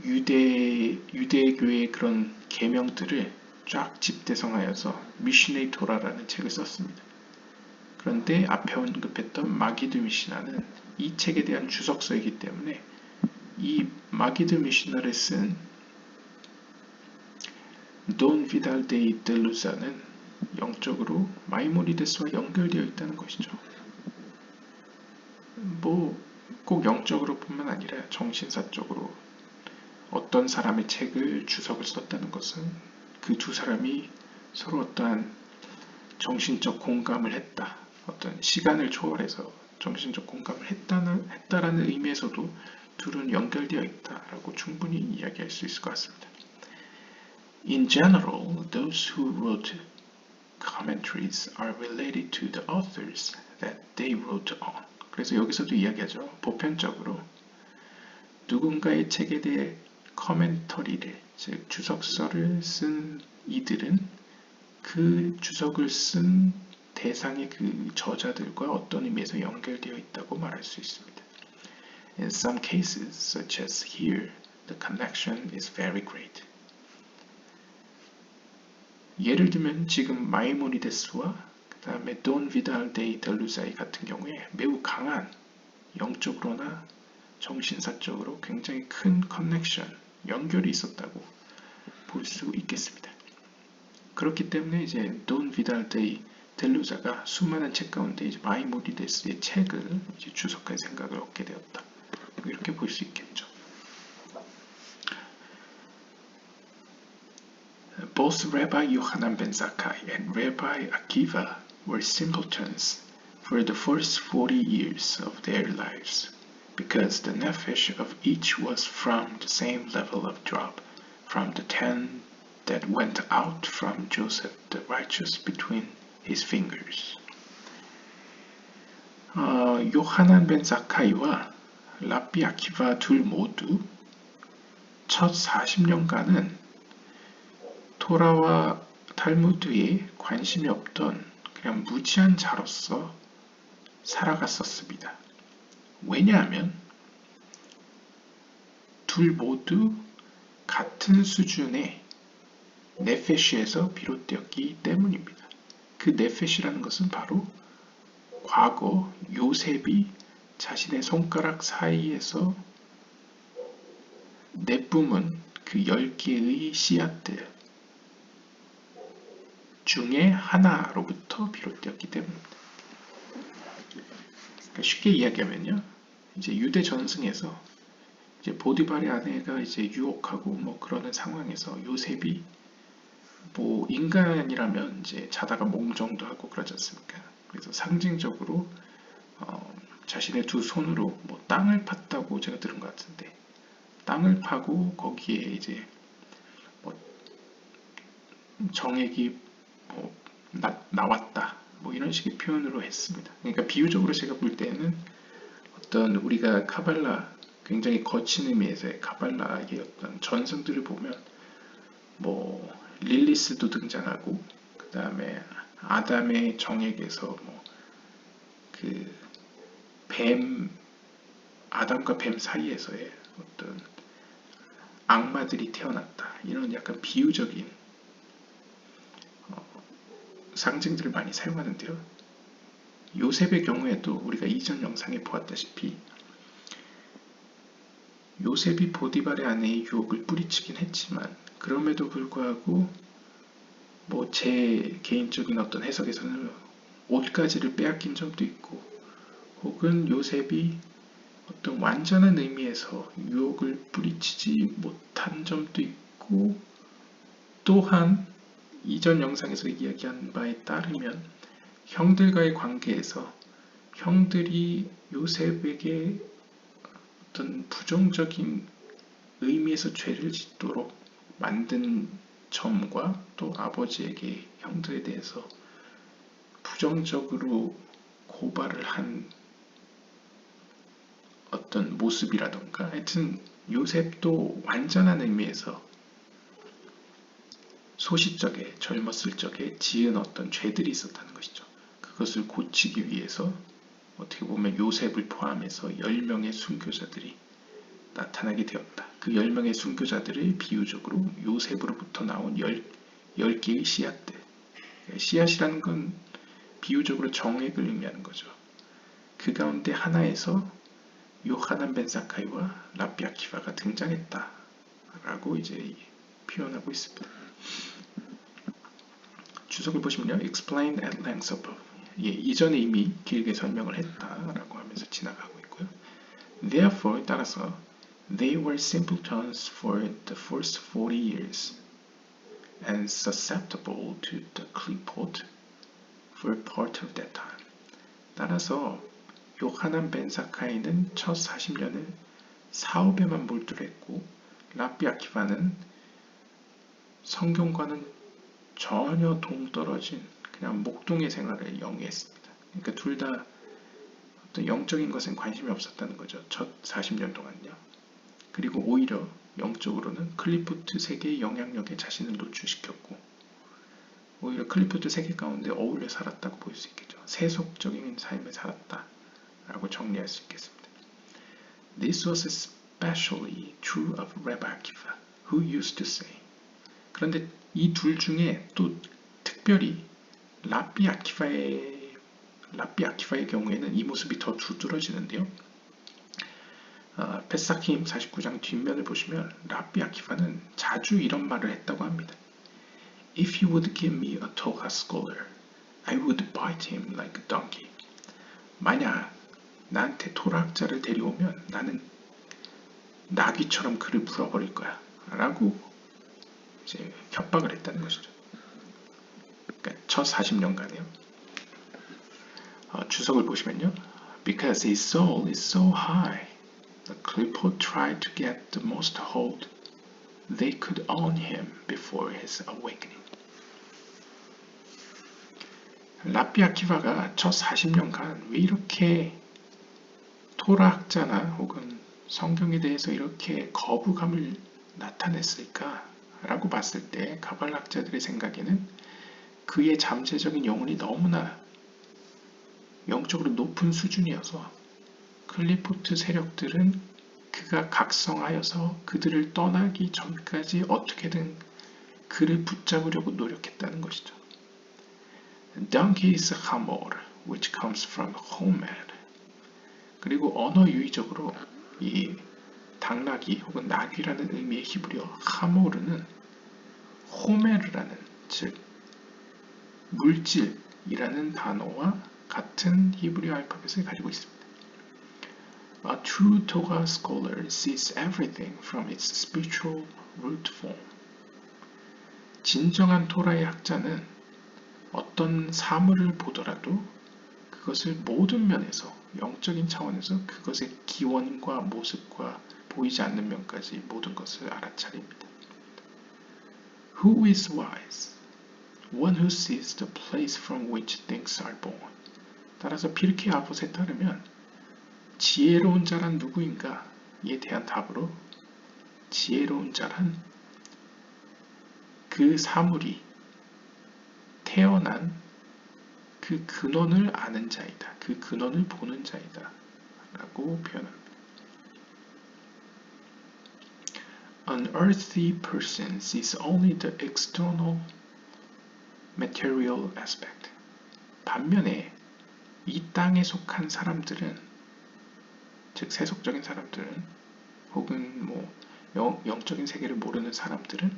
유대교의 그런 계명들을 쫙 집대성하여서 미시네이 토라라는 책을 썼습니다. 그런데 앞에 언급했던 마기드 미시나는 이 책에 대한 주석서이기 때문에 이 마기드 미시나를 쓴 돈 비달 데이 델루자는 영적으로 마이모니데스와 연결되어 있다는 것이죠. 뭐 꼭 영적으로 뿐만 아니라 정신사적으로 어떤 사람의 책을 주석을 썼다는 것은 그 두 사람이 서로 어떠한 정신적 공감을 했다, 어떤 시간을 초월해서 정신적 공감을 했다라는 의미에서도 둘은 연결되어 있다라고 충분히 이야기할 수 있을 것 같습니다. In general, those who wrote commentaries are related to the authors that they wrote on. 그래서 여기서도 이야기하죠. 보편적으로 누군가의 책에 대해 커멘터리를, 즉 주석서를 쓴 이들은 그 주석을 쓴 대상의 그 저자들과 어떤 의미에서 연결되어 있다고 말할 수 있습니다. In some cases, such as here, the connection is very great. 예를 들면 지금 마이모니데스와 그 다음에 돈 비달 데이 델루자이 같은 경우에 매우 강한 영적으로나 정신사적으로 굉장히 큰 커넥션, 연결이 있었다고 볼 수 있겠습니다. 그렇기 때문에 이제 돈 비달 데이 델루자가 수많은 책 가운데 이제 마이모니데스의 책을 이제 주석할 생각을 얻게 되었다. 이렇게 볼 수 있겠죠. Both Rabbi Yochanan ben Zakkai and Rabbi Akiva were simpletons for the first 40 years of their lives, because the nefesh of each was from the same level of drop, from the 10 that went out from Joseph the righteous between his fingers. 요하난 벤 사카이와 랍비 아키바 둘 모두 첫 40년간은 토라와 탈무드에 관심이 없던 그냥 무지한 자로서 살아갔었습니다. 왜냐하면 둘 모두 같은 수준의 네페시에서 비롯되었기 때문입니다. 그 네페시라는 것은 바로 과거 요셉이 자신의 손가락 사이에서 내뿜은 그 10개의 씨앗들 중에 하나로부터 비롯되었기 때문입니다. 그러니까 쉽게 이야기하면요, 이제 유대 전승에서 이제 보디발의 아내가 이제 유혹하고 뭐 그러는 상황에서 요셉이 뭐 인간이라면 이제 자다가 몽정도 하고 그러지 않습니까? 그래서 상징적으로 자신의 두 손으로 뭐 땅을 팠다고 제가 들은 것 같은데, 땅을 파고 거기에 이제 뭐 정액이 뭐 나왔다 뭐 이런 식의 표현으로 했습니다. 그러니까 비유적으로 제가 볼 때는 어떤 우리가 카발라 굉장히 거친 의미에서의 카발라의 어떤 전승들을 보면 뭐 릴리스도 등장하고 그 다음에 아담의 정액에서 뭐 그 뱀 아담과 뱀 사이에서의 어떤 악마들이 태어났다 이런 약간 비유적인 상징들을 많이 사용하는데요. 요셉의 경우에도 우리가 이전 영상에 보았다시피 요셉이 보디발의 아내의 유혹을 뿌리치긴 했지만 그럼에도 불구하고 뭐 제 개인적인 어떤 해석에서는 옷가지를 빼앗긴 점도 있고 혹은 요셉이 어떤 완전한 의미에서 유혹을 뿌리치지 못한 점도 있고 또한 이전 영상에서 이야기한 바에 따르면 형들과의 관계에서 형들이 요셉에게 어떤 부정적인 의미에서 죄를 짓도록 만든 점과 또 아버지에게 형들에 대해서 부정적으로 고발을 한 어떤 모습이라던가 하여튼 요셉도 완전한 의미에서 소시적에 젊었을 적에 지은 어떤 죄들이 있었다는 것이죠. 그것을 고치기 위해서 어떻게 보면 요셉을 포함해서 10명의 순교자들이 나타나게 되었다. 그 10명의 순교자들을 비유적으로 요셉으로부터 나온 10개의 씨앗들. 씨앗이라는 건 비유적으로 정액을 의미하는 거죠. 그 가운데 하나에서 요하난 벤 사카이와 랍비 아키바가 등장했다 라고 이제 표현하고 있습니다. 주석을 보시면요, explain at length above. 이전에 이미 길게 설명을 했다라고 하면서 지나가고 있고요. Therefore, 따라서 they were simpletons for the first 40 years and susceptible to the clipot for part of that time. 따라서 요하난 벤 사카이는 첫 40년을 사업에만 몰두를 했고 라비 아키바는 성경과는 전혀 동떨어진 그냥 목동의 생활을 영위했습니다. 그러니까 둘 다 어떤 영적인 것엔 관심이 없었다는 거죠. 첫 40년 동안요. 그리고 오히려 영적으로는 클리포트 세계의 영향력에 자신을 노출시켰고 오히려 클리포트 세계 가운데 어울려 살았다고 볼 수 있겠죠. 세속적인 삶을 살았다라고 정리할 수 있겠습니다. This was especially true of Rabbi Akiva, who used to say. 그런데 이 둘 중에 또 특별히 라비 아키바의 경우에는 이 모습이 더 두드러지는데요. 페사킴 49장 뒷면을 보시면 라비 아키바는 자주 이런 말을 했다고 합니다. If you would give me a Torah scholar, I would bite him like a donkey. 만약 나한테 토라학자를 데려오면 나는 나귀처럼 그를 물어버릴 거야 라고 이제 협박을 했다는 것이죠. 그러니까 첫 40년간이요. 주석을 보시면요. Because his soul is so high, the Clipot tried to get the most hold they could on him before his awakening. 라비 아키바가 첫 40년간 왜 이렇게 토라학자나 혹은 성경에 대해서 이렇게 거부감을 나타냈을까? 라고 봤을 때 가발학자들의 생각에는 그의 잠재적인 영혼이 너무나 영적으로 높은 수준이어서 클리포트 세력들은 그가 각성하여서 그들을 떠나기 전까지 어떻게든 그를 붙잡으려고 노력했다는 것이죠. Donkey is a hamor, which comes from homer. 그리고 언어 유의적으로 이 당나귀 혹은 나귀라는 의미의 히브리어 하모르는 호메르라는 즉 물질이라는 단어와 같은 히브리어 알파벳을 가지고 있습니다. A true Torah scholar sees everything from its spiritual root form. 진정한 토라의 학자는 어떤 사물을 보더라도 그것을 모든 면에서 영적인 차원에서 그것의 기원과 모습과 보이지 않는 면까지 모든 것을 알아차립니다. Who is wise? One who sees the place from which things are born. 따라서 피르케 아봇에 따르면 지혜로운 자란 누구인가? 이에 대한 답으로 지혜로운 자란 그 사물이 태어난 그 근원을 아는 자이다. 그 근원을 보는 자이다. 라고 표현합니다. An earthly person sees only the external material aspect. 반면에 이 땅에 속한 사람들은 즉 세속적인 사람들은 혹은 영적인 세계를 모르는 사람들은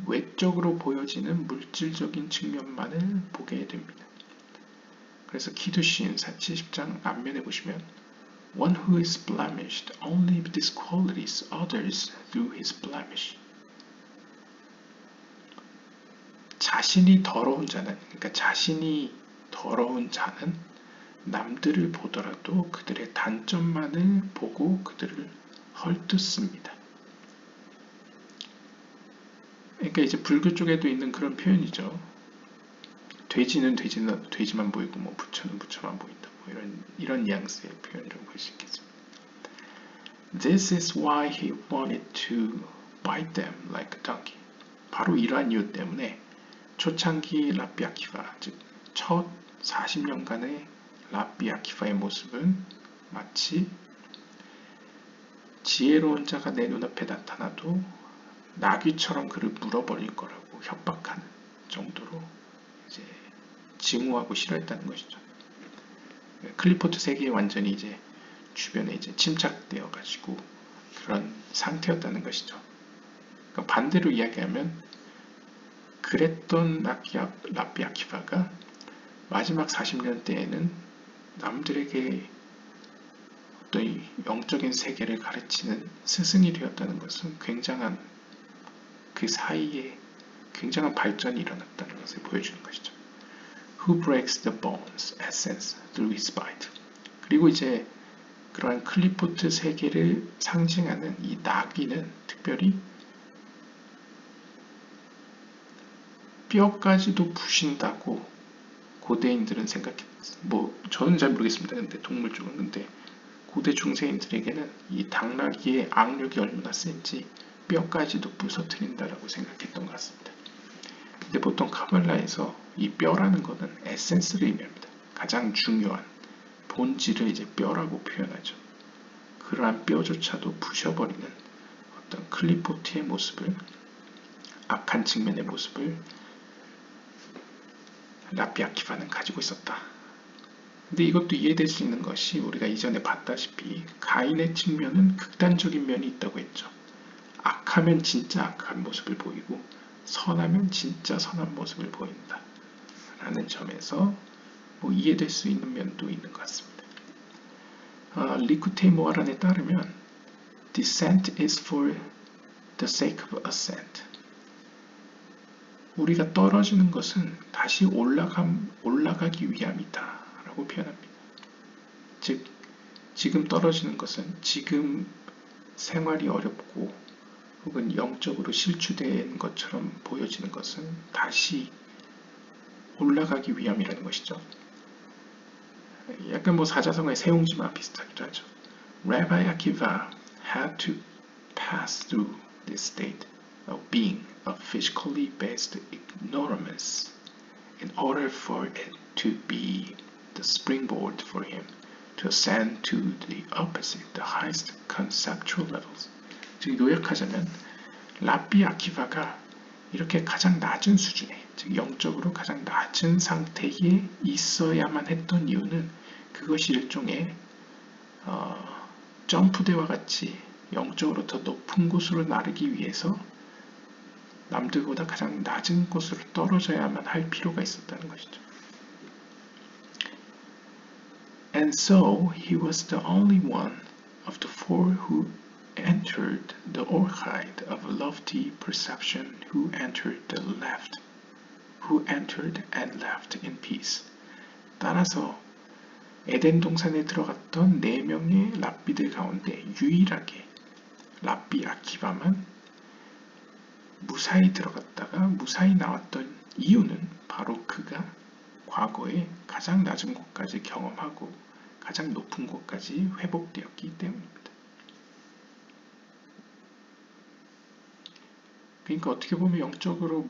외적으로 보여지는 물질적인 측면만을 보게 됩니다. 그래서 키두신 70장 앞면에 보시면 One who is blemished only disqualifies others through his blemish. 자신이 더러운 자는, 그러니까 자신이 더러운 자는 남들을 보더라도 그들의 단점만을 보고 그들을 헐뜯습니다. 그러니까 이제 불교 쪽에도 있는 그런 표현이죠. 돼지는 돼지만 보이고 부처는 부처만 보인다. 이런 뉘앙스의 표현이라고 볼 수 있겠습니다. This is why he wanted to bite them like a donkey. 바로 이러한 이유 때문에 초창기 라비 아키바, 즉 첫 40년간의 라비 아키바의 모습은 마치 지혜로운 자가 내 눈앞에 나타나도 나귀처럼 그를 물어버릴 거라고 협박하는 정도로 이제 증오하고 싫어했다는 것이죠. 클리포트 세계에 완전히 이제 주변에 이제 침착되어 가지고 그런 상태였다는 것이죠. 그러니까 반대로 이야기하면 그랬던 라비 아키바가 마지막 40년 때에는 남들에게 어떤 영적인 세계를 가르치는 스승이 되었다는 것은 굉장한 그 사이에 굉장한 발전이 일어났다는 것을 보여주는 것이죠. Who breaks the bones essence through his bite. 그리고 이제 그러한 클리포트 세계를 상징하는 이 나귀는 특별히 뼈까지도 부신다고 고대인들은 뭐 저는 잘 모르겠습니다. 근데 동물 쪽은 근데 고대 중세인들에게는 이 당나귀의 악력이 얼마나 센지 뼈까지도 부서뜨린다라고 생각했던 것 같습니다. 근데 보통 카발라에서 이 뼈라는 것은 에센스를 의미합니다. 가장 중요한 본질을 이제 뼈라고 표현하죠. 그러한 뼈조차도 부셔버리는 어떤 클리포트의 모습을, 악한 측면의 모습을 라피 아키바는 가지고 있었다. 근데 이것도 이해될 수 있는 것이 우리가 이전에 봤다시피 가인의 측면은 극단적인 면이 있다고 했죠. 악하면 진짜 악한 모습을 보이고 선하면 진짜 선한 모습을 보인다. 라는 점에서 뭐 이해될 수 있는 면도 있는 것 같습니다. 리쿠테이 모아란에 따르면 descent is for the sake of ascent. 우리가 떨어지는 것은 다시 올라가기 위함이다 라고 표현합니다. 즉 지금 떨어지는 것은 지금 생활이 어렵고 혹은 영적으로 실추된 것처럼 보여지는 것은 다시 올라가기 위함이라는 것이죠. 약간 뭐 사자성어의 세옹지마 비슷하기도 하죠. Rabbi Akiva had to pass through this state of being a physically based ignoramus in order for it to be the springboard for him to ascend to the opposite, the highest conceptual levels. 즉 요약하자면 라비 아키바가 이렇게 가장 낮은 수준에, 즉 영적으로 가장 낮은 상태에 있어야만 했던 이유는 그것이 일종의 점프대와 같이 영적으로 더 높은 곳으로 나르기 위해서 남들보다 가장 낮은 곳으로 떨어져야만 할 필요가 있었다는 것이죠. And so he was the only one of the four who entered the orchid of lofty perception, who entered and left in peace. 따라서 에덴 동산에 들어갔던 4명의 랍비들 가운데 유일하게 랍비 아키바만 무사히 들어갔다가 무사히 나왔던 이유는 바로 그가 과거에 가장 낮은 곳까지 경험하고 가장 높은 곳까지 회복되었기 때문입니다. 그러니까 어떻게 보면 영적으로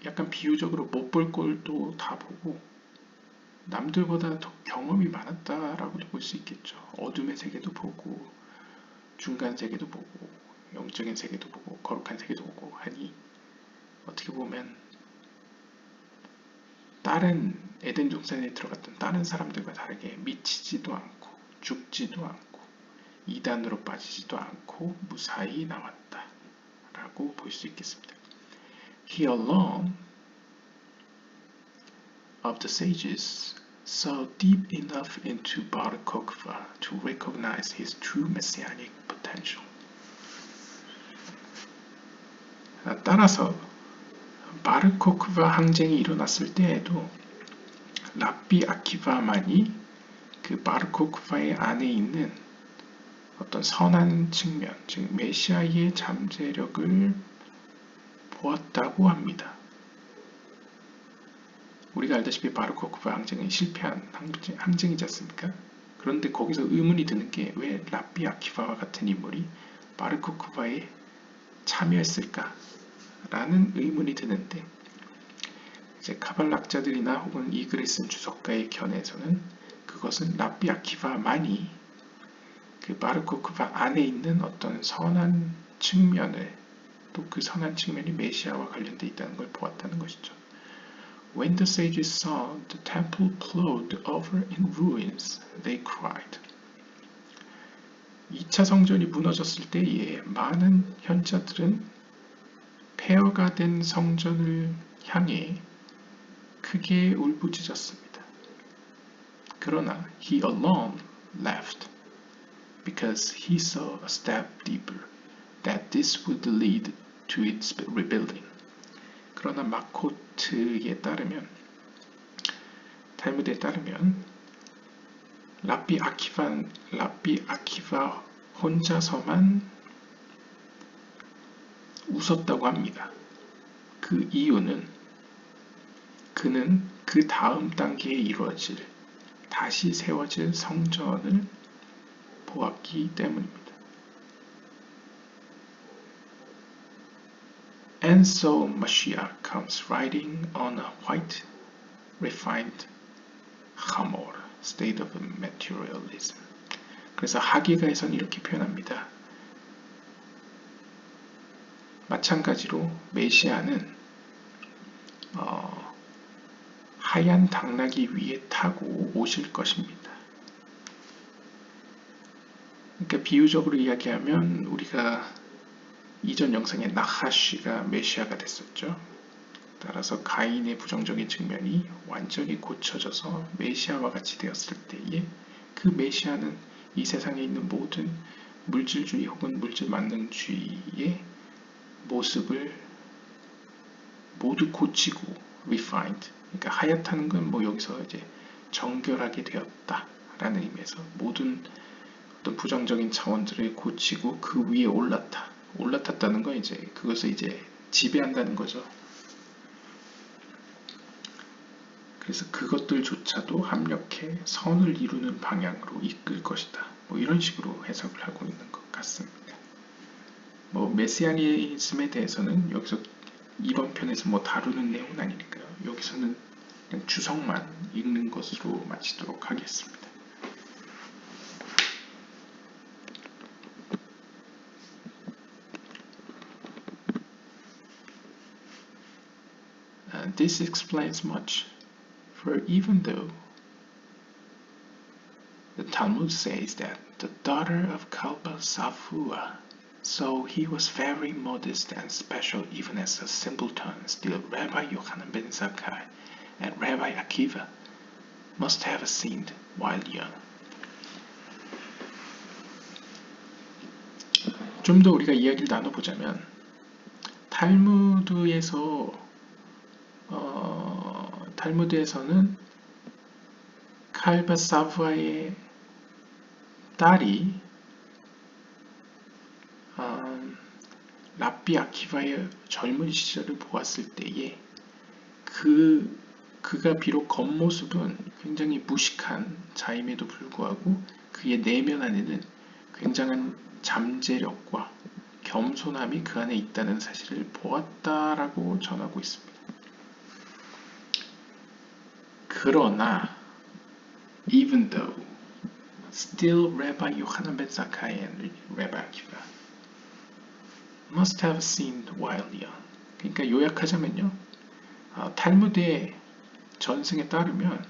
약간 비유적으로 못 볼 꼴도 다 보고 남들보다 더 경험이 많았다라고도 볼 수 있겠죠. 어둠의 세계도 보고 중간 세계도 보고 영적인 세계도 보고 거룩한 세계도 보고 하니 어떻게 보면 다른 에덴 동산에 들어갔던 다른 사람들과 다르게 미치지도 않고 죽지도 않고 이단으로 빠지지도 않고 무사히 나왔다 라고 볼 수 있겠습니다. He alone of the sages saw deep enough into Bar Kokhba to recognize his true messianic potential. 따라서 바르 코크바 항쟁이 일어났을 때에도 랍비 아키바만이 그 바르 코크바의 안에 있는 어떤 선한 측면, 즉 메시아의 잠재력을 보았다고 합니다. 우리가 알다시피 바르 코크바 항쟁은 실패한 항쟁이지 않습니까? 그런데 거기서 의문이 드는 게 왜 랍비 아키바와 같은 인물이 바르 코크바에 참여했을까? 라는 의문이 드는데 이제 카발락자들이나 혹은 이 글을 쓴 주석가의 견해에서는 그것은 랍비 아키바만이 그 바르 코크바 안에 있는 어떤 선한 측면을 또 그 선한 측면이 메시아와 관련되어 있다는 걸 보았다는 것이죠. When the sages saw the temple plowed over in ruins, they cried. 2차 성전이 무너졌을 때에 많은 현자들은 폐허가 된 성전을 향해 크게 울부짖었습니다. 그러나 he alone left because he saw a step deeper that this would lead to its rebuilding. 그러나 마코트에 따르면 탈무드에 따르면 랍비 아키바 혼자서만 웃었다고 합니다. 그 이유는 그는 그 다음 단계에 이루어질 다시 세워질 성전을 보았기 때문입니다. And so Mashiach comes riding on a white, refined Hamor, state of materialism. 그래서 하기가에서는 이렇게 표현합니다. 마찬가지로 메시아는 하얀 당나귀 위에 타고 오실 것입니다. 그러니까 비유적으로 이야기하면 우리가 이전 영상의 나하쉬가 메시아가 됐었죠. 따라서 가인의 부정적인 측면이 완전히 고쳐져서 메시아와 같이 되었을 때에 그 메시아는 이 세상에 있는 모든 물질주의 혹은 물질 만능주의의 모습을 모두 고치고 refined, 그러니까 하얗다는 건 뭐 여기서 이제 정결하게 되었다라는 의미에서 모든 어떤 부정적인 차원들을 고치고 그 위에 올라탔다는 건 이제 그것을 이제 지배한다는 거죠. 그래서 그것들조차도 합력해 선을 이루는 방향으로 이끌 것이다. 뭐 이런 식으로 해석을 하고 있는 것 같습니다. 뭐 메시아니즘에 대해서는 여기서 이번 편에서 뭐 다루는 내용은 아니니까요. 여기서는 그냥 주석만 읽는 것으로 마치도록 하겠습니다. This explains much, for even though the Talmud says that the daughter of Kalba Safua, so he was very modest and special even as a simpleton, still Rabbi Yochanan ben Zakkai and Rabbi Akiva must have sinned while young. 좀 더 우리가 이야기를 나눠보자면 탈무드에서는 칼바 사브아의 딸이 랍비 아키바의 젊은 시절을 보았을 때에 그가 비록 겉모습은 굉장히 무식한 자임에도 불구하고 그의 내면 안에는 굉장한 잠재력과 겸손함이 그 안에 있다는 사실을 보았다라고 전하고 있습니다. 그러나 even though still Rabbi Yochanan ben Zakkai and Rabbi Akiva must have sinned while young. 그러니까 요약하자면요, 탈무드의 전승에 따르면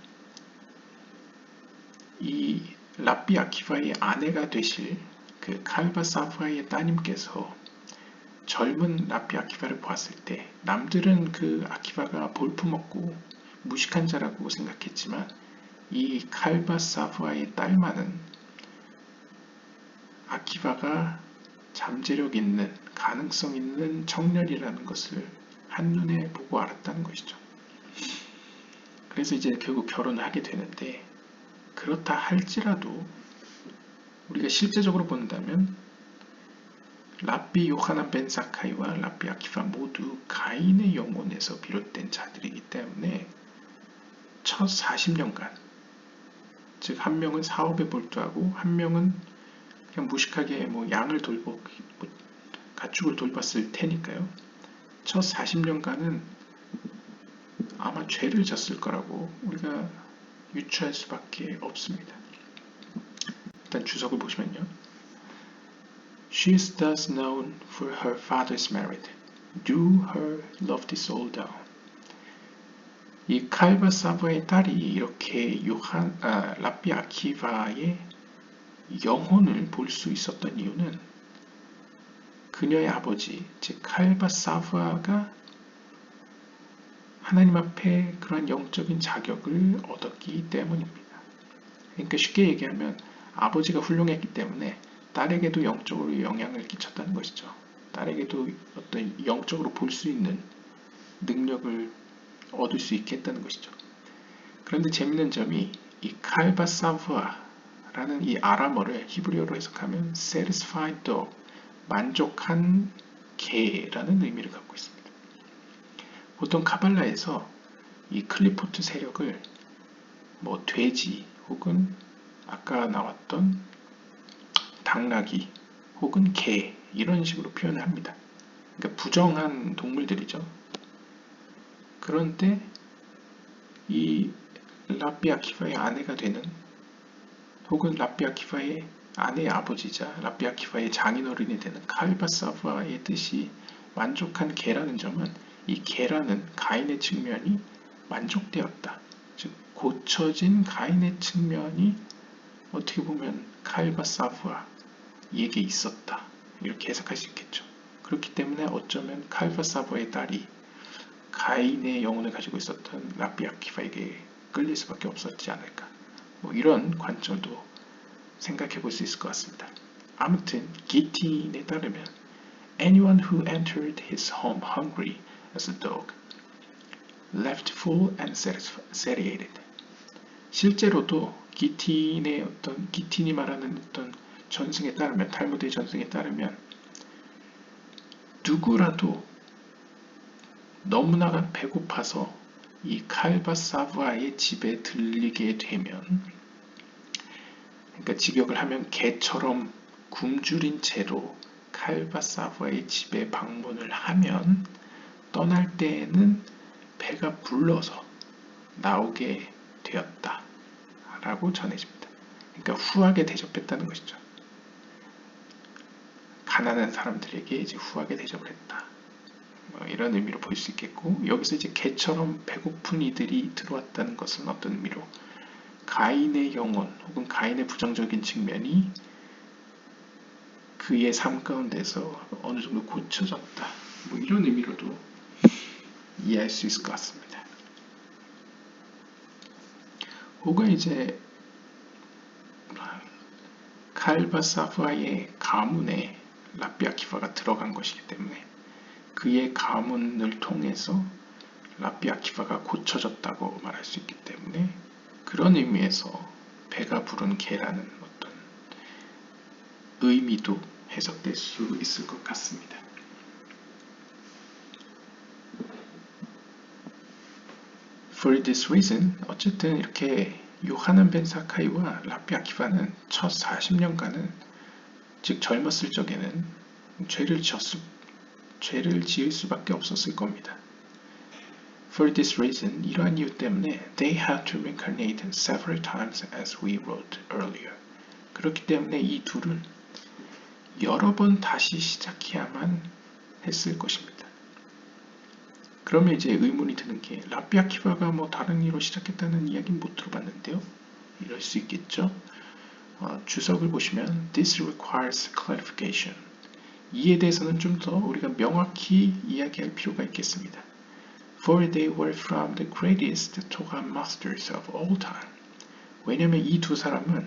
이 랍비 아키바의 아내가 되실 그 칼바 사프아의 따님께서 젊은 랍비 아키바를 보았을 때 남들은 그 아키바가 볼품없고 무식한 자라고 생각했지만 이 칼바 사프아의 딸만은 아키바가 잠재력 있는 가능성 있는 청년이라는 것을 한눈에 보고 알았다는 것이죠. 그래서 이제 결국 결혼을 하게 되는데, 그렇다 할지라도 우리가 실제적으로 본다면 랍비 요하난 벤 사카이와 랍비 아키바 모두 가인의 영혼에서 비롯된 자들이기 때문에 첫 40년간, 즉 한 명은 사업에 몰두하고 한 명은 그냥 무식하게 뭐 양을 가축을 돌봤을 테니까요. 첫 40년간은 아마 죄를 졌을 거라고 우리가 유추할 수밖에 없습니다. 일단 주석을 보시면요. She is thus known for her father's merit. Do her lofty soul down. 이 칼바 사바의 딸이 이렇게 랍비 아키바의 영혼을 볼 수 있었던 이유는 그녀의 아버지, 즉 칼바 사바가 하나님 앞에 그런 영적인 자격을 얻었기 때문입니다. 그러니까 쉽게 얘기하면 아버지가 훌륭했기 때문에 딸에게도 영적으로 영향을 끼쳤다는 것이죠. 딸에게도 어떤 영적으로 볼 수 있는 능력을 얻을 수 있게 했다는 것이죠. 그런데 재밌는 점이 이 칼바사브아라는 이 아람어를 히브리어로 해석하면 satisfied dog, 만족한 개라는 의미를 갖고 있습니다. 보통 카발라에서 이 클리포트 세력을 뭐 돼지 혹은 아까 나왔던 당나귀 혹은 개 이런 식으로 표현을 합니다. 그러니까 부정한 동물들이죠. 그런데 이 라비 아키바의 아내가 되는 혹은 라비 아키바의 아내의 아버지자 라비 아키바의 장인어른이 되는 칼바사바의 뜻이 만족한 개라는 점은 이 개라는 가인의 측면이 만족되었다. 즉 고쳐진 가인의 측면이 어떻게 보면 칼바사바에게 있었다. 이렇게 해석할 수 있겠죠. 그렇기 때문에 어쩌면 칼바사바의 딸이 가인의 영혼을 가지고 있었던 라비 아키바에게 끌릴 수밖에 없었지 않을까. 뭐 이런 관점도 생각해 볼 수 있을 것 같습니다. 아무튼 기틴에 따르면 anyone who entered his home hungry as a dog left full and satiated. 실제로도 기틴이 말하는 어떤 전승에 따르면 탈무드의 전승에 따르면 누구라도 너무나 배고파서 이 칼바사브아의 집에 들리게 되면, 그러니까 직역을 하면 개처럼 굶주린 채로 칼바사브아의 집에 방문을 하면 떠날 때에는 배가 불러서 나오게 되었다 라고 전해집니다. 그러니까 후하게 대접했다는 것이죠. 가난한 사람들에게 이제 후하게 대접을 했다. 이런 의미로 볼 수 있겠고, 여기서 이제 개처럼 배고픈 이들이 들어왔다는 것은 어떤 의미로 가인의 영혼 혹은 가인의 부정적인 측면이 그의 삶 가운데서 어느 정도 고쳐졌다. 뭐 이런 의미로도 이해할 수 있을 것 같습니다. 혹은 이제 칼바사브아의 가문에 라비 아키바가 들어간 것이기 때문에 그의 가문을 통해서 라비 아키바가 고쳐졌다고 말할 수 있기 때문에 그런 의미에서 배가 부른 개라는 어떤 의미도 해석될 수 있을 것 같습니다. For this reason, 어쨌든 이렇게 요하난 벤 사카이와 라비 아키바는 첫 40년간은, 즉 젊었을 적에는 죄를 지을 수밖에 없었을 겁니다. For this reason, 이러한 이유 때문에 they had to reincarnate several times as we wrote earlier. 그렇기 때문에 이 둘을 여러 번 다시 시작해야만 했을 것입니다. 그러면 이제 의문이 드는 게 라비 아키바가 뭐 다른 이유로 시작했다는 이야기는 못 들어봤는데요. 이럴 수 있겠죠. 주석을 보시면 This requires clarification. 이에 대해서는 좀 더 우리가 명확히 이야기할 필요가 있겠습니다. For they were from the greatest Torah masters of all time. 왜냐하면 이 두 사람은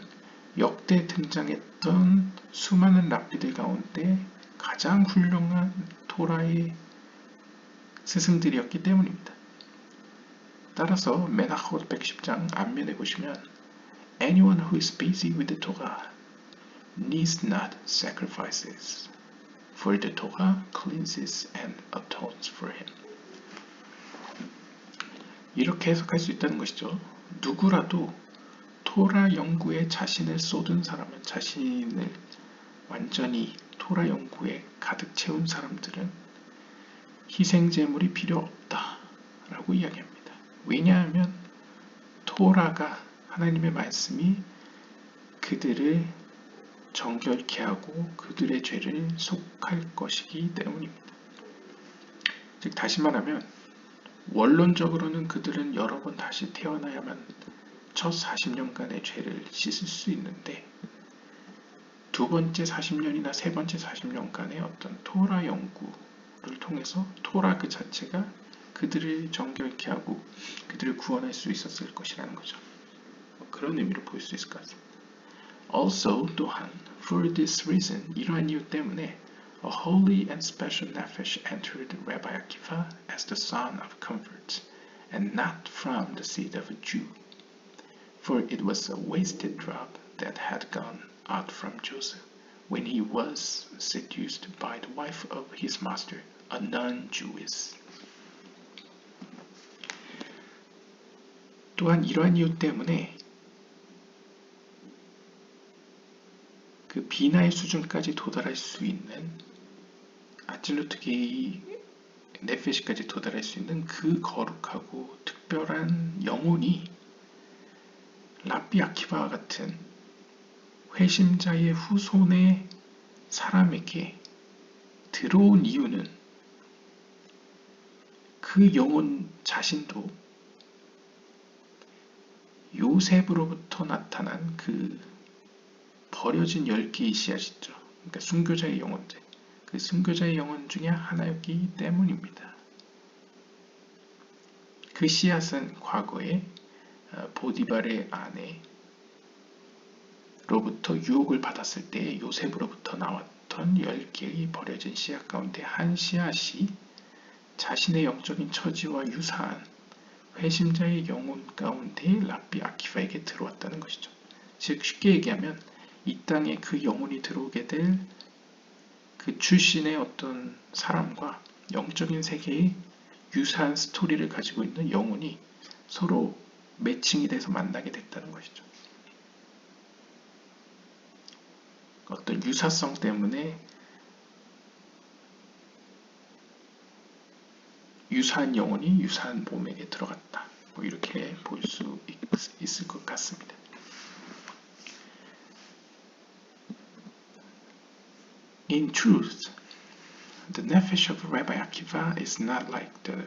역대 등장했던 수많은 랍비들 가운데 가장 훌륭한 토라의 스승들이었기 때문입니다. 따라서 메나χot 110장 앞면에 보시면 Anyone who is busy with the Torah needs not sacrifices, for the Torah cleanses and atones for him. 이렇게 해석할 수 있다는 것이죠. 누구라도 토라 연구에 자신을 쏟은 사람은, 자신을 완전히 토라 연구에 가득 채운 사람들은 희생제물이 필요 없다 라고 이야기합니다. 왜냐하면 토라가, 하나님의 말씀이 그들을 정결케 하고 그들의 죄를 속할 것이기 때문입니다. 즉 다시 말하면 원론적으로는 그들은 여러 번 다시 태어나야만 첫 40년간의 죄를 씻을 수 있는데 두 번째 40년이나 세 번째 40년간의 어떤 토라 연구를 통해서 토라 그 자체가 그들을 정결케 하고 그들을 구원할 수 있었을 것이라는 거죠. 그런 의미로 볼 수 있을 것 같습니다. Also, 또한, for this reason, 이러한 이유 때문에 a holy and special nefesh entered Rabbi Akiva as the son of comfort, and not from the seed of a Jew. for it was a wasted drop that had gone out from Joseph when he was seduced by the wife of his master, a non-Jewess. 또한 이러한 이유 때문에 그 비나의 수준까지 도달할 수 있는 마틴 루터 게이 네페시까지 도달할 수 있는 그 거룩하고 특별한 영혼이 라비 아키바와 같은 회심자의 후손의 사람에게 들어온 이유는 그 영혼 자신도 요셉으로부터 나타난 그 버려진 10개의 씨앗이죠. 그러니까 순교자의 영혼들. 그 순교자의 영혼 중에 하나였기 때문입니다. 그 씨앗은 과거에 보디발의 아내로부터 유혹을 받았을 때 요셉으로부터 나왔던 10개의 버려진 씨앗 가운데 한 씨앗이 자신의 영적인 처지와 유사한 회심자의 영혼 가운데 라비 아키바에게 들어왔다는 것이죠. 즉 쉽게 얘기하면 이 땅에 그 영혼이 들어오게 될 그 출신의 어떤 사람과 영적인 세계의 유사한 스토리를 가지고 있는 영혼이 서로 매칭이 돼서 만나게 됐다는 것이죠. 어떤 유사성 때문에 유사한 영혼이 유사한 몸에게 들어갔다. 뭐 이렇게 볼 수 있을 것 같습니다. In truth, the nefesh of Rabbi Akiva is not like the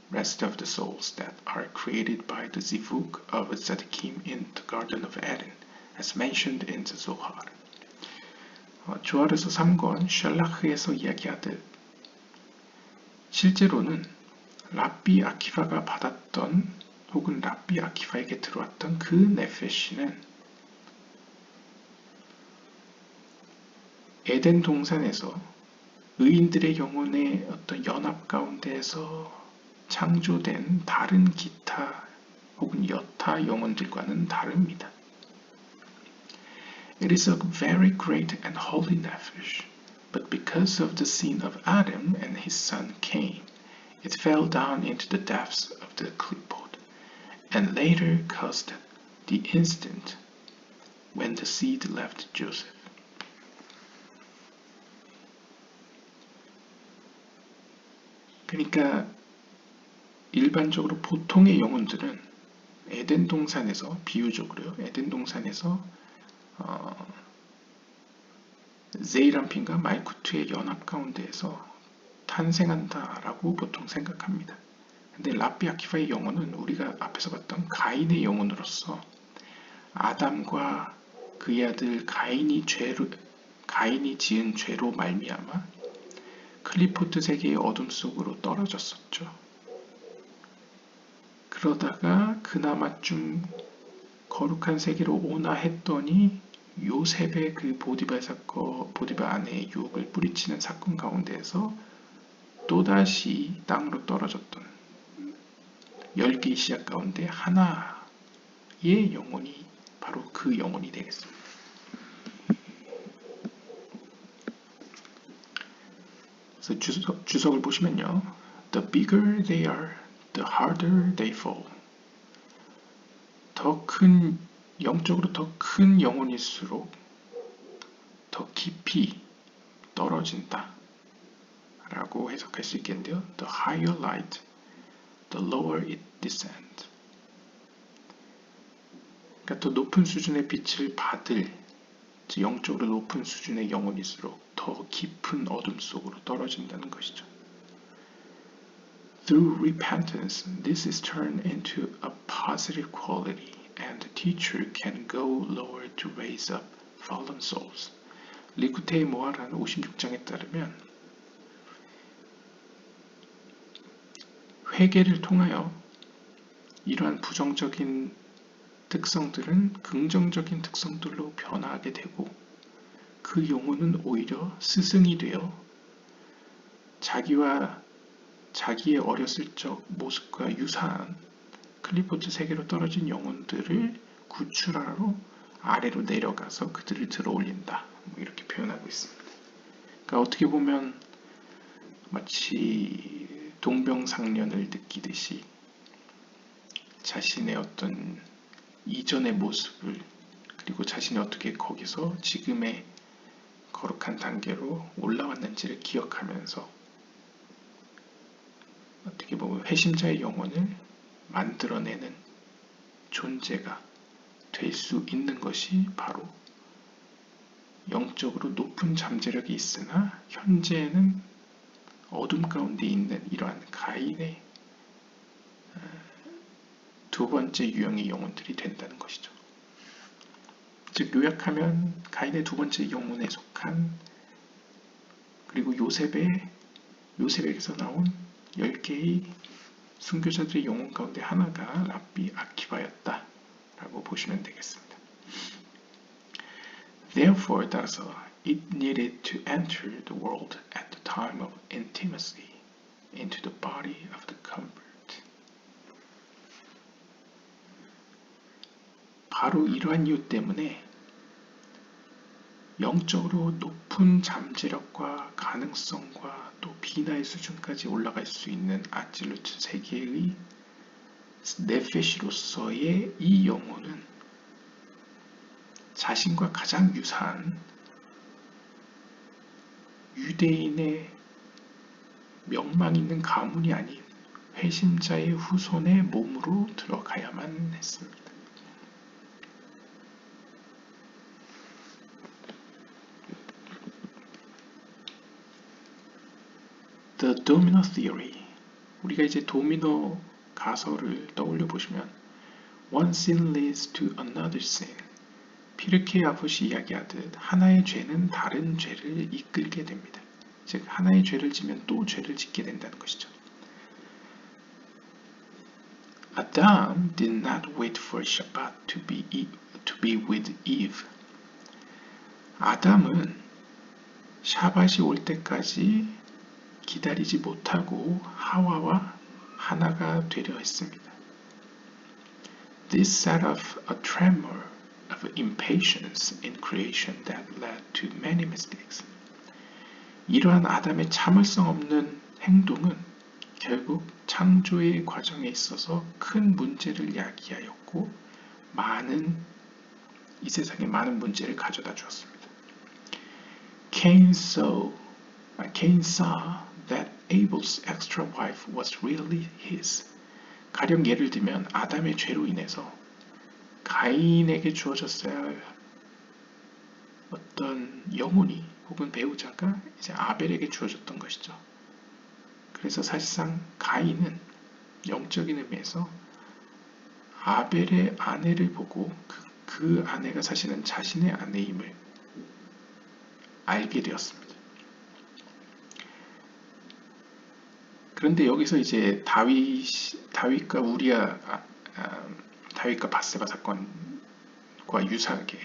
rest of the souls that are created by the zivug of Tzaddikim in the Garden of Eden, as mentioned in the Zohar. 조하르서 3권 샬라흐에서 이야기하듯 실제로는 라비 아키바가 받았던 혹은 라비 아키바에게 들어왔던 그 네페시는 에덴 동산에서 의인들의 영혼의 어떤 연합 가운데에서 창조된 다른 기타 혹은 여타 영혼들과는 다릅니다. It is a very great and holy nefesh, but because of the sin of Adam and his son Cain, it fell down into the depths of the klipot, and later caused the instant when the seed left Joseph. 그러니까 일반적으로 보통의 영혼들은 에덴 동산에서 비유적으로요. 에덴 동산에서 제이람핀과 말쿠트의 연합 가운데에서 탄생한다라고 보통 생각합니다. 근데 라비 아키바의 영혼은 우리가 앞에서 봤던 가인의 영혼으로서 아담과 그의 아들 가인이 지은 죄로 말미암아 클리포트 세계의 어둠 속으로 떨어졌었죠. 그러다가 그나마 좀 거룩한 세계로 오나 했더니 요셉의 그 보디발 아내의 유혹을 뿌리치는 사건 가운데에서 또다시 땅으로 떨어졌던 10개의 씨앗 가운데 하나의 영혼이 바로 그 영혼이 되겠습니다. 그래서 주석을 보시면요. The bigger they are, the harder they fall. 영적으로 더 큰 영혼일수록 더 깊이 떨어진다 라고 해석할 수 있겠는데요. The higher light, the lower it descends. 그러니까 더 높은 수준의 빛을 받을 영적으로 높은 수준의 영혼일수록 더 깊은 어둠 속으로 떨어진다는 것이죠. Through repentance, this is turned into a positive quality, and the teacher can go lower to raise up fallen souls. 리쿠테이 모아라는 56장에 따르면 회개를 통하여 이러한 부정적인 특성들은 긍정적인 특성들로 변화하게 되고 그 영혼은 오히려 스승이 되어 자기의 어렸을 적 모습과 유사한 클리포트 세계로 떨어진 영혼들을 구출하러 아래로 내려가서 그들을 들어올린다. 뭐 이렇게 표현하고 있습니다. 그러니까 어떻게 보면 마치 동병상련을 느끼듯이 자신의 어떤 이전의 모습을 그리고 자신이 어떻게 거기서 지금의 거룩한 단계로 올라왔는지를 기억하면서 어떻게 보면 회심자의 영혼을 만들어내는 존재가 될 수 있는 것이 바로 영적으로 높은 잠재력이 있으나 현재는 어둠 가운데 있는 이러한 가인의 두 번째 유형의 영혼들이 된다는 것이죠. 즉 요약하면 가인의 두 번째 영혼에 속한 그리고 요셉에게서 나온 10개의 순교자들의 영혼 가운데 하나가 랍비 아키바였다 라고 보시면 되겠습니다. Therefore, 따라서 it needed to enter the world at the time of intimacy into the body of the convert. 바로 이러한 이유 때문에 영적으로 높은 잠재력과 가능성과 또 비나의 수준까지 올라갈 수 있는 아질루트 세계의 네페시로서의 이 영혼은 자신과 가장 유사한 유대인의 명망 있는 가문이 아닌 회심자의 후손의 몸으로 들어가야만 했습니다. The Domino Theory. 우리가 이제 도미노 가설을 떠올려 보시면 One sin leads to another sin. 피르케 아봇이 이야기하듯 하나의 죄는 다른 죄를 이끌게 됩니다. 즉 하나의 죄를 지면 또 죄를 짓게 된다는 것이죠. Adam did not wait for Shabbat to be with Eve. 아담은 샤밧이 올 때까지 기다리지 못하고 하와와 하나가 되려 했습니다. This set off a tremor of impatience in creation that led to many mistakes. 이러한 아담의 참을성 없는 행동은 결국 창조의 과정에 있어서 큰 문제를 야기하였고 이 세상에 많은 문제를 가져다 주었습니다. Cain saw that Abel's extra wife was really his. 가령 예를 들면 아담의 죄로 인해서 가인에게 주어졌어야 할 어떤 영혼이 혹은 배우자가 이제 아벨에게 주어졌던 것이죠. 그래서 사실상 가인은 영적인 의미에서 아벨의 아내를 보고 그 아내가 사실은 자신의 아내임을 알게 되었습니다. 그런데 여기서 이제 다윗과 다윗과 밧세바 사건과 유사하게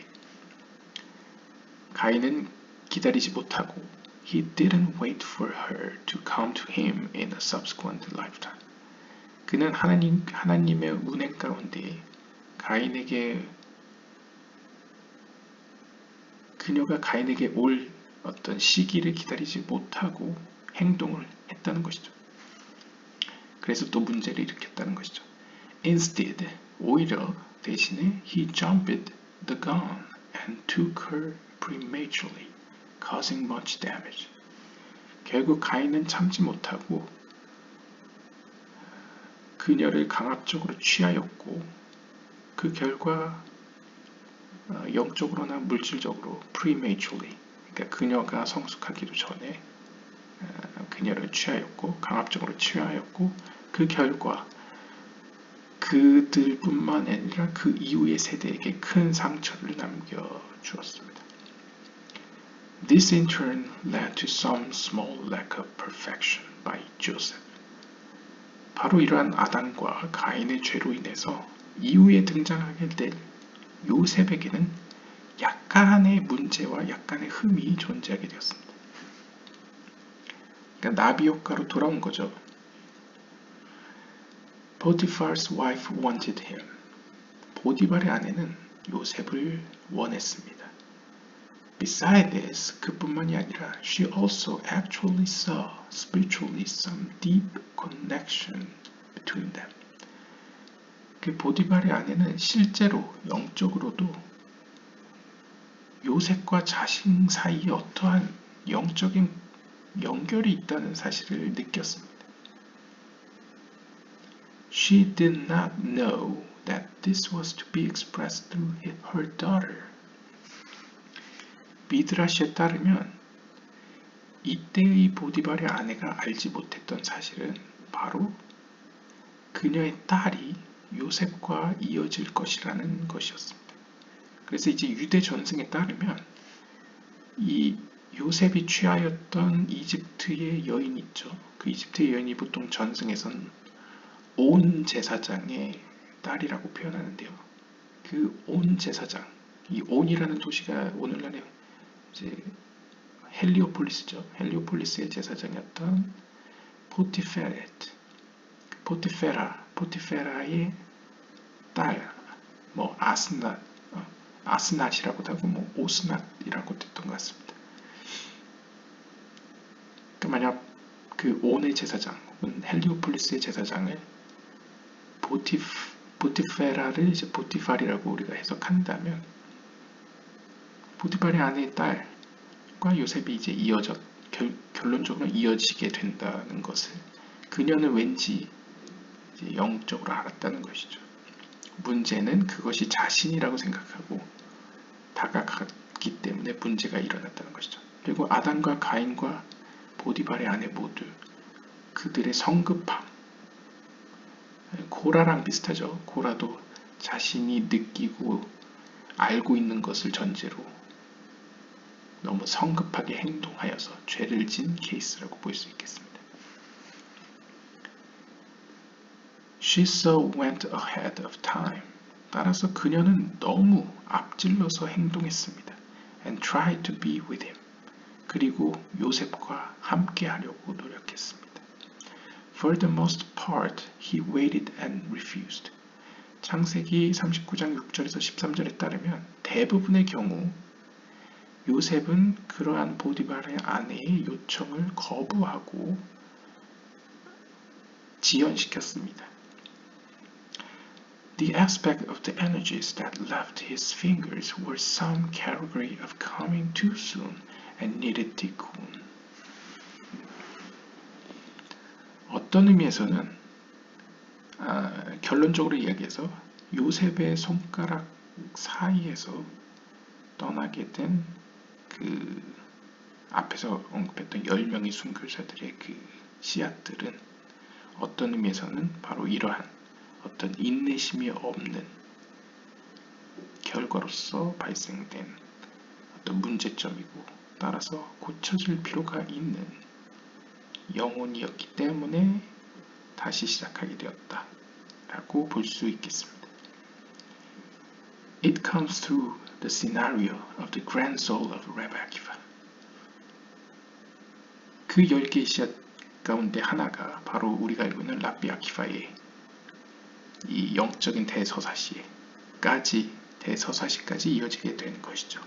가인은 기다리지 못하고 he didn't wait for her to come to him in a subsequent lifetime. 그는 하나님의 운행 가운데 그녀가 가인에게 올 어떤 시기를 기다리지 못하고 행동을 했다는 것이죠. 그래서 또 문제를 일으켰다는 것이죠. Instead, 오히려 대신에 he jumped the gun and took her prematurely, causing much damage. 결국 가인은 참지 못하고 그녀를 강압적으로 취하였고 그 결과 영적으로나 물질적으로 prematurely, 그러니까 그녀가 성숙하기도 전에 그녀를 취하였고 강압적으로 취하였고 그 결과 그들뿐만 아니라 그 이후의 세대에게 큰 상처를 남겨주었습니다. This in turn led to some small lack of perfection by Joseph. 바로 이러한 아담과 가인의 죄로 인해서 이후에 등장하게 될 요셉에게는 약간의 문제와 약간의 흠이 존재하게 되었습니다. 그러니까 나비 효과로 돌아온 거죠. Potiphar's wife wanted him. 보디발의 아내는 요셉을 원했습니다. Besides this, 그뿐만이 아니라 she also actually saw spiritually some deep connection between them. 그 보디발의 아내는 실제로 영적으로도 요셉과 자신 사이에 어떠한 영적인 연결이 있다는 사실을 느꼈습니다. She did not know that this was to be expressed through her daughter. 미드라시에 따르면 이때의 보디발의 아내가 알지 못했던 사실은 바로 그녀의 딸이 요셉과 이어질 것이라는 것이었습니다. 그래서 이제 유대 전승에 따르면 이 요셉이 취하였던 이집트의 여인 있죠. 그 이집트의 여인이 보통 전승에선 온 제사장의 딸이라고 표현하는데요. 그 온 제사장, 이 온이라는 도시가 오늘날의 이제 헬리오폴리스죠. 헬리오폴리스의 제사장이었던 포티페라의 딸, 뭐 아스낫이라고도 하고 뭐 오스낫이라고도 했던 것 같습니다. 그러니까 만약 그 온의 제사장 혹은 헬리오폴리스의 제사장을 보티페라를 이제 보티팔이라고 우리가 해석한다면 보티팔의 아내의 딸과 요셉이 이제 결론적으로 이어지게 된다는 것을 그녀는 왠지 이제 영적으로 알았다는 것이죠. 문제는 그것이 자신이라고 생각하고 다가갔기 때문에 문제가 일어났다는 것이죠. 그리고 아담과 가인과 보디발의 아내 모두 그들의 성급함, 고라랑 비슷하죠. 고라도 자신이 느끼고 알고 있는 것을 전제로 너무 성급하게 행동하여서 죄를 진 케이스라고 볼 수 있겠습니다. She so went ahead of time. 따라서 그녀는 너무 앞질러서 행동했습니다. And tried to be with him. 그리고 요셉과 함께 하려고 노력했습니다. For the most part, he waited and refused. 창세기 39장 6절에서 13절에 따르면 대부분의 경우 요셉은 그러한 보디발의 아내의 요청을 거부하고 지연시켰습니다. The aspect of the energies that left his fingers were some category of coming too soon and needed tikkun. 어떤 의미에서는 결론적으로 이야기해서 요셉의 손가락 사이에서 떠나게 된 그 앞에서 언급했던 10명의 순교자들의 그 씨앗들은 어떤 의미에서는 바로 이러한 어떤 인내심이 없는 결과로서 발생된 어떤 문제점이고 따라서 고쳐질 필요가 있는 영혼이었기 때문에 다시 시작하게 되었다 라고 볼 수 있겠습니다. It comes through the scenario of the grand soul of Rabbi Akiva. 그 10개의 씨앗 가운데 하나가 바로 우리가 알고 있는 랍비 아키파의 이 영적인 대서사시까지 이어지게 된 것이죠.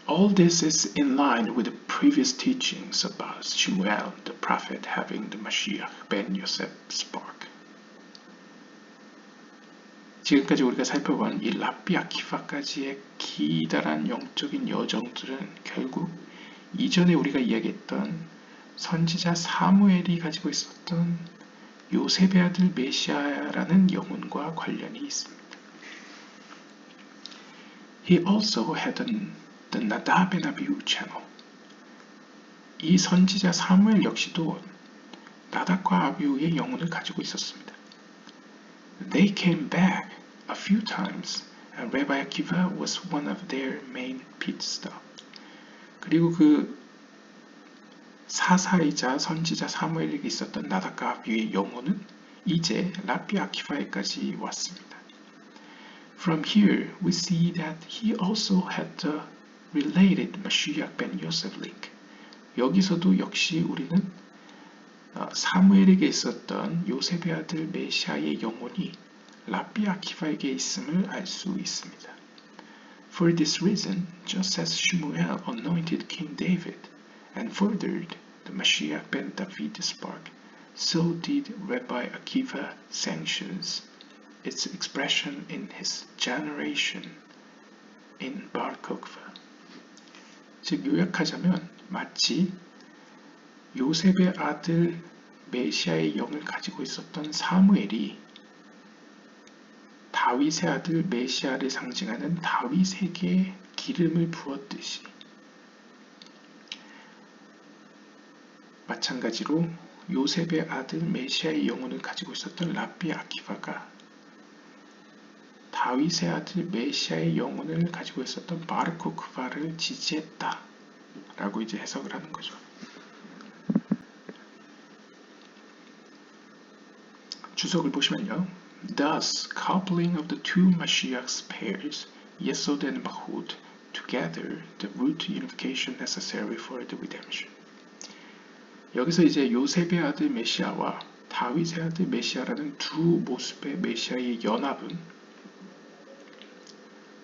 All this is in line with the previous teachings about Shmuel the prophet having the Mashiach ben Yosef spark. 지금까지 우리가 살펴본 이 랍비 아키파까지의 기다란 영적인 여정들은 결국 이전에 우리가 이야기했던 선지자 사무엘이 가지고 있었던 요셉의 아들 메시아라는 영혼과 관련이 있습니다. He also had the Nadab and Abihu channel. 이 선지자 사무엘 역시도 나답과 아비후의 영혼을 가지고 있었습니다. They came back a few times, and Rabbi Akiva was one of their main pit stop. 그리고 그 사사이자 선지자 사무엘에게 있었던 나답과 아비후의 영혼은 이제 랍비 아키파에까지 왔습니다. From here, we see that he also had the related Mashiach ben Yosef link. 여기서도 역시 우리는 사무엘에게 있었던 요셉의 아들 메시아의 영혼이 랍비 아키바에게 있음을 알 수 있습니다. For this reason, just as Shmuel anointed King David and furthered the Mashiach ben David spark, so did Rabbi Akiva sanctions its expression in his generation in Bar Kokhba. 즉 요약하자면 마치 요셉의 아들 메시아의 영을 가지고 있었던 사무엘이 다윗의 아들 메시아를 상징하는 다윗에게 기름을 부었듯이 마찬가지로 요셉의 아들 메시아의 영혼을 가지고 있었던 랍비 아키바가 다윗의 아들 메시아의 영혼을 가지고 있었던 바르코크바를 지지했다 라고 이제 해석을 하는 거죠. 주석을 보시면요. Thus, coupling of the two Mashiach's pairs, Yesod and Malchut, together the root unification necessary for the redemption. 여기서 이제 요셉의 아들 메시아와 다윗의 아들 메시아라는 두 모습의 메시아의 연합은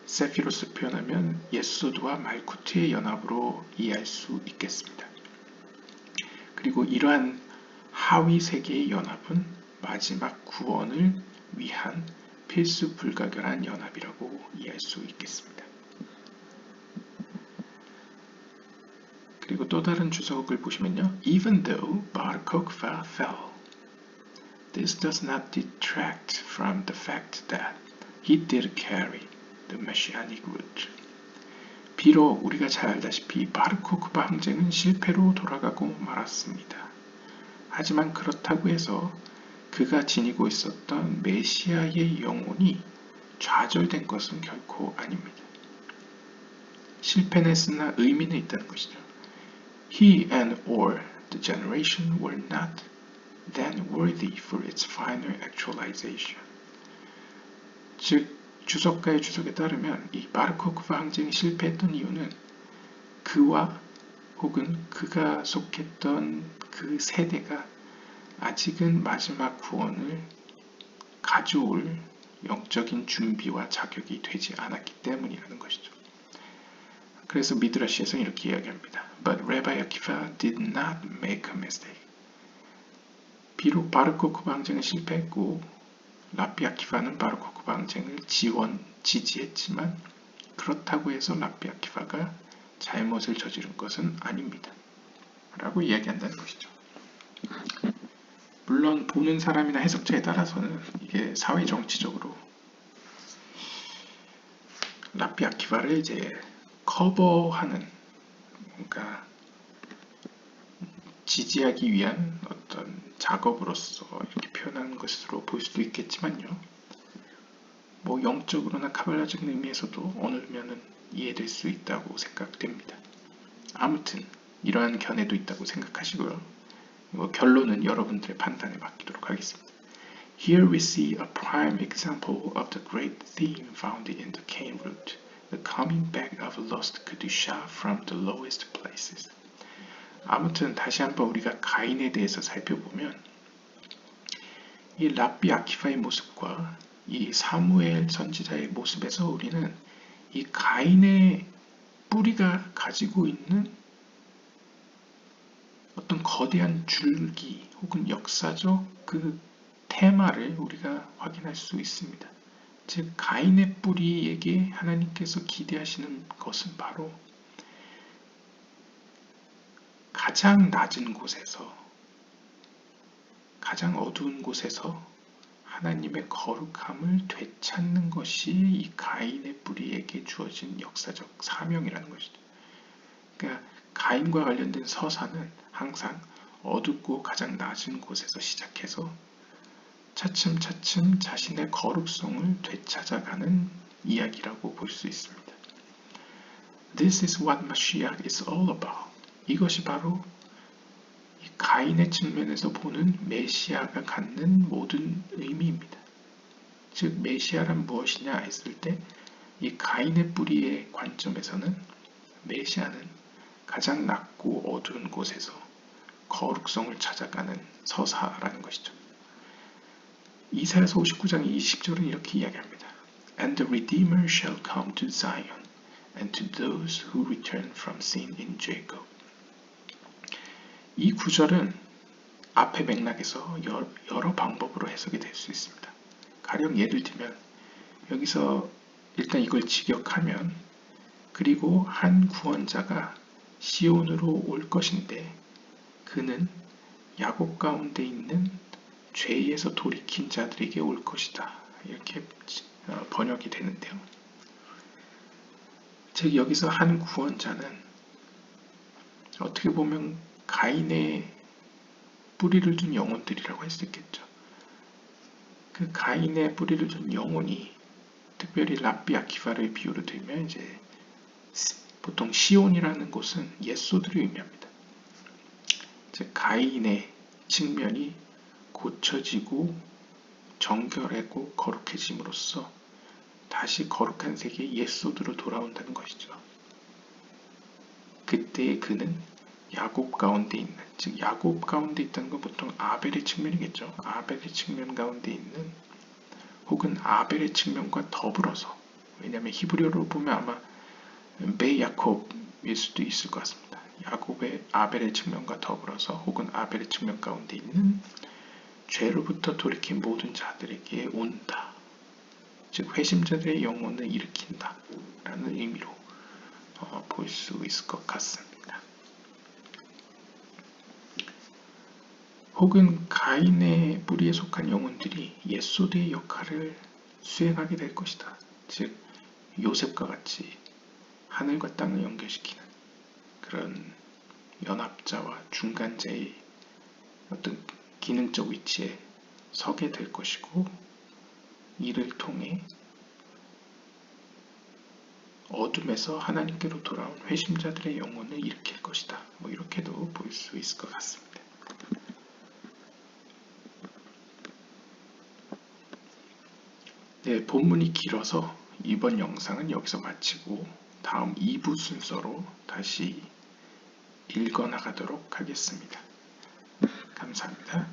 세피로스 표현하면 예소드와 말쿠트의 연합으로 이해할 수 있겠습니다. 그리고 이러한 하위 세계의 연합은 마지막 구원을 위한 필수 불가결한 연합이라고 이해할 수 있겠습니다. 그리고 또 다른 주석을 보시면요. Even though Bar Kokhba fell, this does not detract from the fact that he did carry the Messianic root. 비록 우리가 잘 알다시피 바르코크바 항쟁은 실패로 돌아가고 말았습니다. 하지만 그렇다고 해서 그가 지니고 있었던 메시아의 영혼이 좌절된 것은 결코 아닙니다. 실패는 했으나 의미는 있다는 것이죠. He and or the generation were not then worthy for its final actualization. 즉 주석가의 주석에 따르면 이 바르코크바 항쟁이 실패했던 이유는 그와 혹은 그가 속했던 그 세대가 아직은 마지막 구원을 가져올 영적인 준비와 자격이 되지 않았기 때문이라는 것이죠. 그래서 미드라시에서는 이렇게 이야기합니다. But Rabbi Akiva did not make a mistake. 비록 바르코크바 항쟁은 실패했고 랍비 아키바는 바르코크바 항쟁을 지지했지만 그렇다고 해서 랍비 아키바가 잘못을 저지른 것은 아닙니다. 라고 이야기한다는 것이죠. 물론 보는 사람이나 해석자에 따라서는 이게 사회 정치적으로 랍비 아키바를 이제 커버하는 뭔가 지지하기 위한 어떤 작업으로서 이렇게 표현하는 것으로 볼 수도 있겠지만요. 뭐 영적으로나 카발라적인 의미에서도 어느 면은 이해될 수 있다고 생각됩니다. 아무튼 이러한 견해도 있다고 생각하시고요. 결론은 여러분들의 판단에 맡기도록 하겠습니다. Here we see a prime example of the great theme found in the Cain root, the coming back of lost Kedusha from the lowest places. 아무튼 다시 한번 우리가 가인에 대해서 살펴보면 이 랍비 아키바의 모습과 이 사무엘 선지자의 모습에서 우리는 이 가인의 뿌리가 가지고 있는 어떤 거대한 줄기 혹은 역사적 그 테마를 우리가 확인할 수 있습니다. 즉 가인의 뿌리에게 하나님께서 기대하시는 것은 바로 가장 낮은 곳에서 가장 어두운 곳에서 하나님의 거룩함을 되찾는 것이 이 가인의 뿌리에게 주어진 역사적 사명이라는 것이죠. 그러니까 가인과 관련된 서사는 항상 어둡고 가장 낮은 곳에서 시작해서 차츰차츰 자신의 거룩성을 되찾아가는 이야기라고 볼 수 있습니다. This is what Mashiach is all about. 이것이 바로 이 가인의 측면에서 보는 메시아가 갖는 모든 의미입니다. 즉 메시아란 무엇이냐 했을 때 이 가인의 뿌리의 관점에서는 메시아는 가장 낮고 어두운 곳에서 거룩성을 찾아가는 서사라는 것이죠. 이사야서 59장 20절은 이렇게 이야기합니다. And the Redeemer shall come to Zion, and to those who return from sin in Jacob. 이 구절은 앞의 맥락에서 여러 방법으로 해석이 될 수 있습니다. 가령 예를 들면 여기서 일단 이걸 직역하면 그리고 한 구원자가 시온으로 올 것인데 그는 야곱 가운데 있는 죄에서 돌이킨 자들에게 올 것이다. 이렇게 번역이 되는데요. 즉 여기서 한 구원자는 어떻게 보면 가인의 뿌리를 둔 영혼들이라고 할 수 있겠죠. 그 가인의 뿌리를 둔 영혼이 특별히 랍비 아키바를 비유로 들면 이제 보통 시온이라는 곳은 옛소들을 의미합니다. 즉 가인의 측면이 고쳐지고 정결하고 거룩해짐으로써 다시 거룩한 세계의 옛소드로 돌아온다는 것이죠. 그때 그는 야곱 가운데 있는, 즉 야곱 가운데 있다는 건 보통 아벨의 측면이겠죠. 아벨의 측면 가운데 있는 혹은 아벨의 측면과 더불어서, 왜냐하면 히브리어로 보면 아마 베 야콥일 수도 있을 것 같습니다. 야곱의 아벨의 측면과 더불어서 혹은 아벨의 측면 가운데 있는 죄로부터 돌이킨 모든 자들에게 온다. 즉 회심자들의 영혼을 일으킨다 라는 의미로 볼 수 있을 것 같습니다. 혹은 가인의 뿌리에 속한 영혼들이 옛소대의 역할을 수행하게 될 것이다. 즉 요셉과 같이 하늘과 땅을 연결시키는 그런 연합자와 중간자의 어떤 기능적 위치에 서게 될 것이고 이를 통해 어둠에서 하나님께로 돌아온 회심자들의 영혼을 일으킬 것이다. 이렇게도 볼 수 있을 것 같습니다. 네, 본문이 길어서 이번 영상은 여기서 마치고 다음 2부 순서로 다시 읽어나가도록 하겠습니다. 감사합니다.